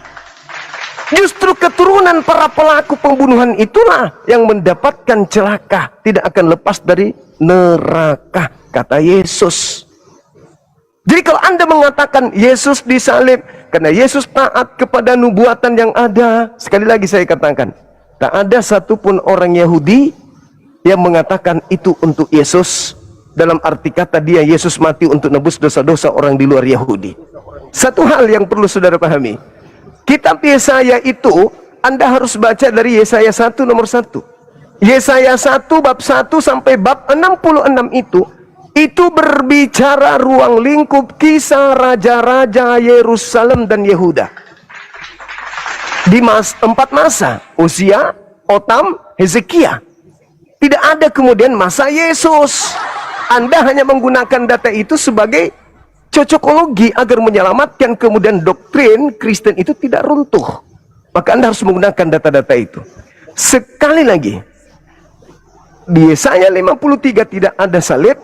Speaker 1: Justru keturunan para pelaku pembunuhan itulah yang mendapatkan celaka, tidak akan lepas dari neraka, kata Yesus. Jadi kalau Anda mengatakan Yesus disalib karena Yesus taat kepada nubuatan yang ada, sekali lagi saya katakan, tak ada satupun orang Yahudi yang mengatakan itu untuk Yesus, dalam arti kata dia Yesus mati untuk nebus dosa-dosa orang di luar Yahudi. Satu hal yang perlu saudara pahami, kitab Yesaya itu Anda harus baca dari Yesaya 1 nomor 1. Yesaya 1 bab 1 sampai bab 66 itu berbicara ruang lingkup kisah raja-raja Yerusalem dan Yehuda. Di 4 masa, Uzia, Yotam, Hezekia. Tidak ada kemudian masa Yesus. Anda hanya menggunakan data itu sebagai cocokologi agar menyelamatkan kemudian doktrin Kristen itu tidak runtuh. Maka Anda harus menggunakan data-data itu. Sekali lagi, di Yesaya 53 tidak ada salib.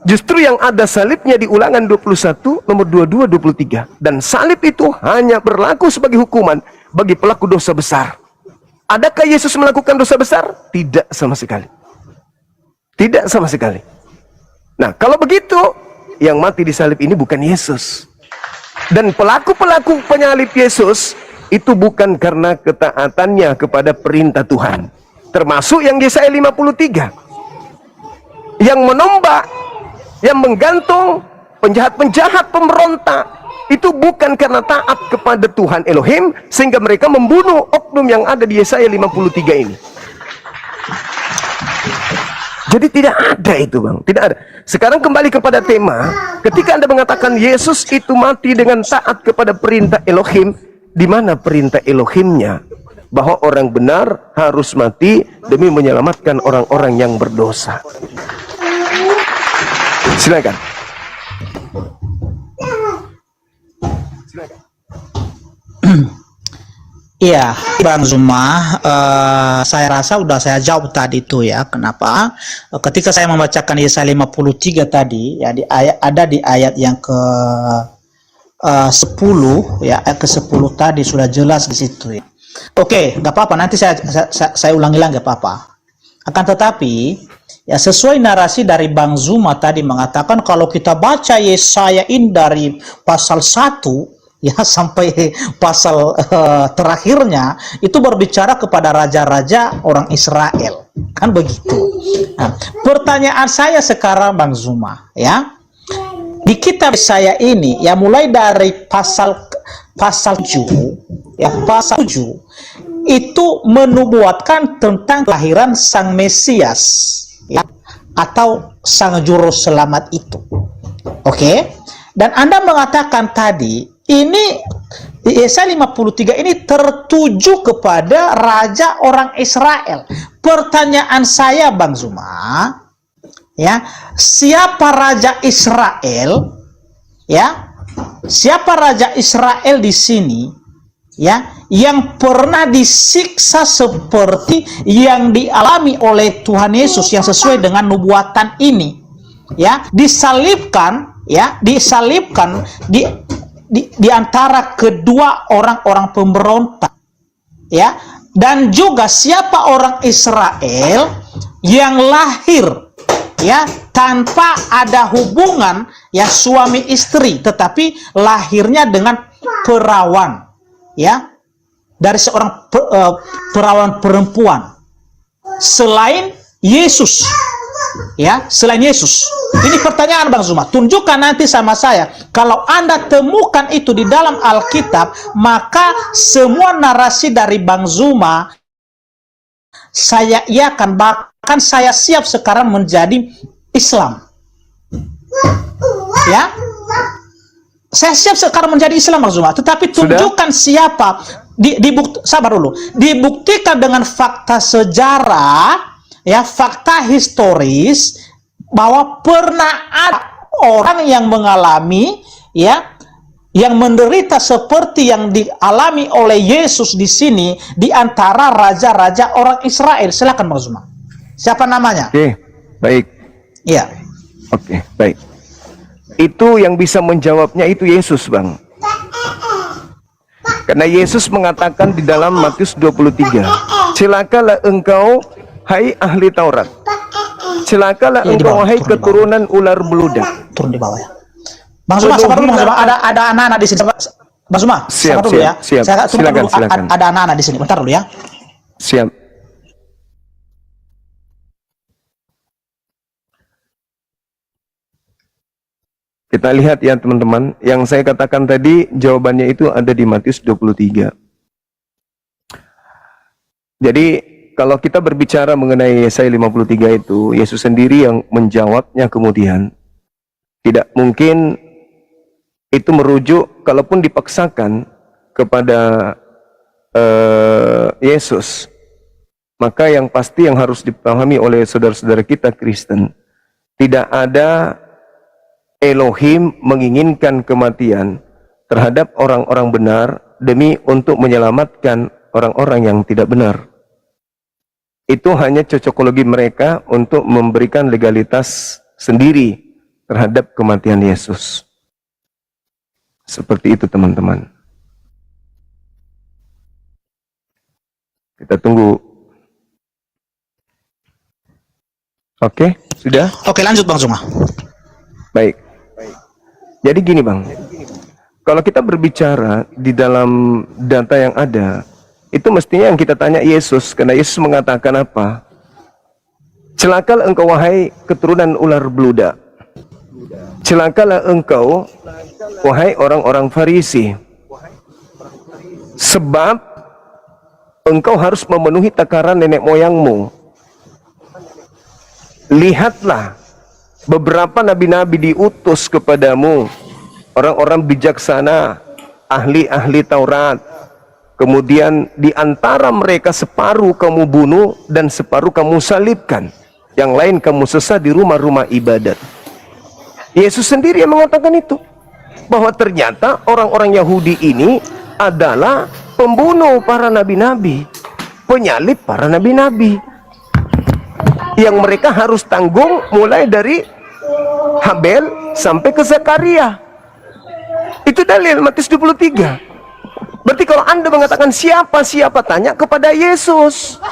Speaker 1: Justru yang ada salibnya di Ulangan 21 nomor 22 23. Dan salib itu hanya berlaku sebagai hukuman bagi pelaku dosa besar. Adakah Yesus melakukan dosa besar? Tidak sama sekali. Tidak sama sekali. Nah, kalau begitu, yang mati di salib ini bukan Yesus. Dan pelaku-pelaku penyalib Yesus itu bukan karena ketaatannya kepada perintah Tuhan. Termasuk yang Yesaya 53. Yang menombak, yang menggantung, penjahat-penjahat, pemberontak, itu bukan karena taat kepada Tuhan Elohim, sehingga mereka membunuh oknum yang ada di Yesaya 53 ini. Jadi tidak ada itu, Bang, tidak ada. Sekarang kembali kepada tema, ketika Anda mengatakan Yesus itu mati dengan taat kepada perintah Elohim, di mana perintah Elohimnya bahwa orang benar harus mati demi menyelamatkan orang-orang yang berdosa? Silakan.
Speaker 8: Iya, Bang Zuma, saya rasa udah saya jawab tadi itu ya. Kenapa? Ketika saya membacakan Yesaya 53 tadi, ya ada di ayat yang ke 10 ya, ayat ke 10 tadi sudah jelas di situ ya. Oke, nggak apa-apa, nanti saya ulangi lagi, nggak apa-apa. Akan tetapi ya, sesuai narasi dari Bang Zuma tadi mengatakan kalau kita baca Yesaya ini dari pasal 1 ya sampai pasal terakhirnya itu berbicara kepada raja-raja orang Israel, kan begitu. Nah, pertanyaan saya sekarang Bang Zuma ya, di kitab saya ini ya mulai dari pasal 7 ya, pasal 7 itu menubuatkan tentang kelahiran Sang Mesias ya, atau Sang Juru Selamat itu. Oke? Dan Anda mengatakan tadi ini Yesaya 53 ini tertuju kepada raja orang Israel. Pertanyaan saya Bang Zuma, ya, siapa raja Israel? Ya, siapa raja Israel di sini? Ya, yang pernah disiksa seperti yang dialami oleh Tuhan Yesus yang sesuai dengan nubuatan ini. Ya, disalibkan di antara kedua orang-orang pemberontak, ya, dan juga siapa orang Israel yang lahir ya tanpa ada hubungan ya suami istri, tetapi lahirnya dengan perawan ya, dari seorang perawan perempuan selain Yesus. Ya, selain Yesus. Ini pertanyaan Bang Zuma. Tunjukkan nanti sama saya. Kalau Anda temukan itu di dalam Alkitab, maka semua narasi dari Bang Zuma saya iakan, bahkan saya siap sekarang menjadi Islam. Ya. Saya siap sekarang menjadi Islam Bang Zuma. Tetapi tunjukkan siapa. Sabar dulu. Dibuktikan dengan fakta sejarah, ya, fakta historis bahwa pernah ada orang yang mengalami ya, yang menderita seperti yang dialami oleh Yesus di sini di antara raja-raja orang Israel. Silakan Bang Zuma. Siapa namanya?
Speaker 1: Oke, baik.
Speaker 8: Iya.
Speaker 1: Oke, baik. Itu yang bisa menjawabnya itu Yesus, Bang. Karena Yesus mengatakan di dalam Matius 23, celakalah engkau hai ahli Taurat, celakalah
Speaker 8: Ya,
Speaker 1: engkau
Speaker 8: bawah,
Speaker 1: hai
Speaker 8: turun di
Speaker 1: keturunan ular beludak.
Speaker 8: Turun di bawah ya. Bang Zuma, sabar dulu Bang Zuma. Ada anak-anak di sini. Bang Zuma,
Speaker 1: Siap,
Speaker 8: sabar dulu ya.
Speaker 1: siap.
Speaker 8: Saya
Speaker 1: Silakan,
Speaker 8: dulu.
Speaker 1: silakan.
Speaker 8: Ada anak-anak di sini. Bentar dulu ya.
Speaker 1: Siap. Kita lihat ya teman-teman, yang saya katakan tadi jawabannya itu ada di Matius 23. Jadi kalau kita berbicara mengenai Yesaya 53 itu, Yesus sendiri yang menjawabnya kemudian. Tidak mungkin itu merujuk, kalaupun dipaksakan kepada Yesus, maka yang pasti yang harus dipahami oleh saudara-saudara kita Kristen, tidak ada Elohim menginginkan kematian terhadap orang-orang benar demi untuk menyelamatkan orang-orang yang tidak benar. Itu hanya cocokologi mereka untuk memberikan legalitas sendiri terhadap kematian Yesus. Seperti itu teman-teman. Kita tunggu. Oke, sudah?
Speaker 8: Oke, lanjut Bang Zuma.
Speaker 1: Baik. Jadi gini Bang, kalau kita berbicara di dalam data yang ada, itu mestinya yang kita tanya Yesus, karena Yesus mengatakan apa? Celakalah engkau wahai keturunan ular beludak. Celakalah engkau wahai orang-orang Farisi. Sebab engkau harus memenuhi takaran nenek moyangmu. Lihatlah, beberapa nabi-nabi diutus kepadamu, orang-orang bijaksana, ahli-ahli Taurat. Kemudian di antara mereka separuh kamu bunuh dan separuh kamu salibkan. Yang lain kamu sesat di rumah-rumah ibadat. Yesus sendiri yang mengatakan itu. Bahwa ternyata orang-orang Yahudi ini adalah pembunuh para nabi-nabi, penyalib para nabi-nabi, yang mereka harus tanggung mulai dari Habel sampai ke Zakaria. Itu dalil Matius 23. Berarti kalau Anda mengatakan siapa, tanya kepada Yesus.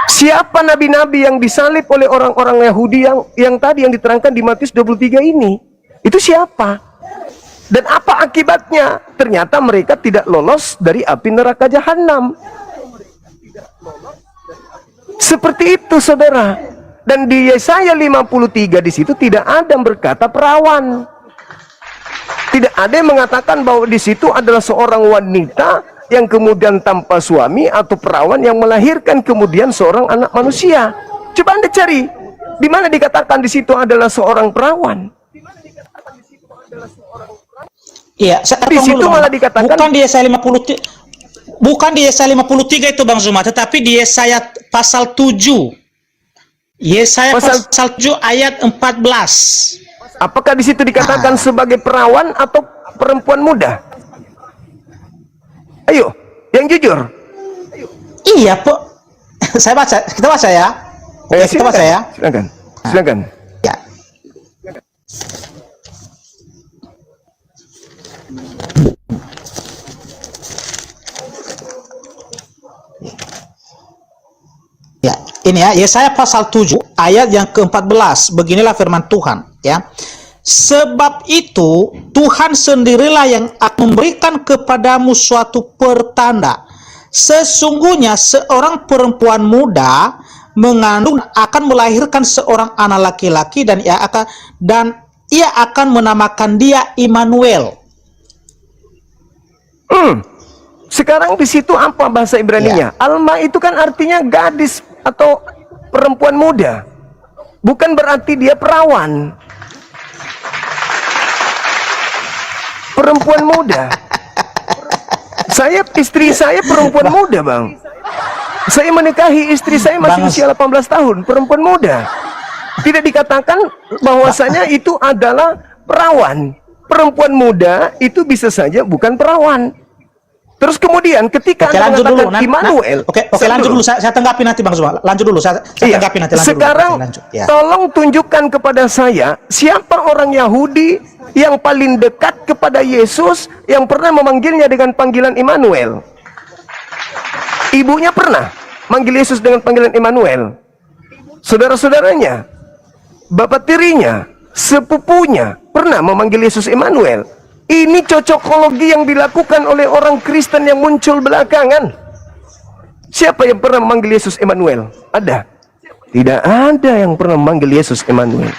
Speaker 1: Siapa nabi-nabi yang disalib oleh orang-orang Yahudi yang tadi yang diterangkan di Matius 23 ini? Itu siapa? Dan apa akibatnya? Ternyata mereka tidak lolos dari api neraka jahanam. Seperti itu, saudara. Dan di Yesaya 53 di situ tidak ada yang berkata perawan. Tidak ada yang mengatakan bahwa di situ adalah seorang wanita yang kemudian tanpa suami atau perawan yang melahirkan kemudian seorang anak manusia. Coba Anda cari di mana dikatakan di situ adalah seorang perawan.
Speaker 8: Iya,
Speaker 1: Di situ malah dikatakan
Speaker 8: bukan di Yesaya 50, bukan di Yesaya 53 itu Bang Zuma, tetapi di Yesaya pasal 7. Yesaya pasal 7 ayat 14.
Speaker 1: Apakah di situ dikatakan sebagai perawan atau perempuan muda? Ayo, yang jujur.
Speaker 8: Iya, saya baca, kita baca ya. Oke, kita baca ya.
Speaker 1: Silakan. Silakan.
Speaker 8: Ya. Ya, ini ya, Yesaya pasal 7 ayat yang ke-14. Beginilah firman Tuhan, ya. Sebab itu Tuhan sendirilah yang akan memberikan kepadamu suatu pertanda. Sesungguhnya seorang perempuan muda mengandung akan melahirkan seorang anak laki-laki dan ia akan menamakan dia Immanuel.
Speaker 1: Sekarang di situ apa bahasa Ibraninya?
Speaker 8: Ya.
Speaker 1: Alma itu kan artinya gadis atau perempuan muda. Bukan berarti dia perawan. Perempuan muda. Istri saya perempuan muda, Bang. Saya menikahi istri saya masih usia 18 tahun, perempuan muda. Tidak dikatakan bahwasanya itu adalah perawan. Perempuan muda itu bisa saja bukan perawan. Terus kemudian ketika
Speaker 8: Oke, lanjut dulu.
Speaker 1: Immanuel,
Speaker 8: Oke, lanjut dulu. Saya tanggapi nanti Bang Zuma. Lanjut dulu. Saya tanggapi nanti. Lanjut
Speaker 1: sekarang
Speaker 8: dulu. Lanjut. Ya.
Speaker 1: tolong tunjukkan kepada saya siapa orang Yahudi yang paling dekat kepada Yesus yang pernah memanggilnya dengan panggilan Immanuel. Ibunya pernah manggil Yesus dengan panggilan Immanuel. Saudara-saudaranya, bapak tirinya, sepupunya pernah memanggil Yesus Immanuel. Ini cocokologi yang dilakukan oleh orang Kristen yang muncul belakangan. Siapa yang pernah memanggil Yesus Immanuel? Ada? Tidak ada yang pernah memanggil Yesus Immanuel.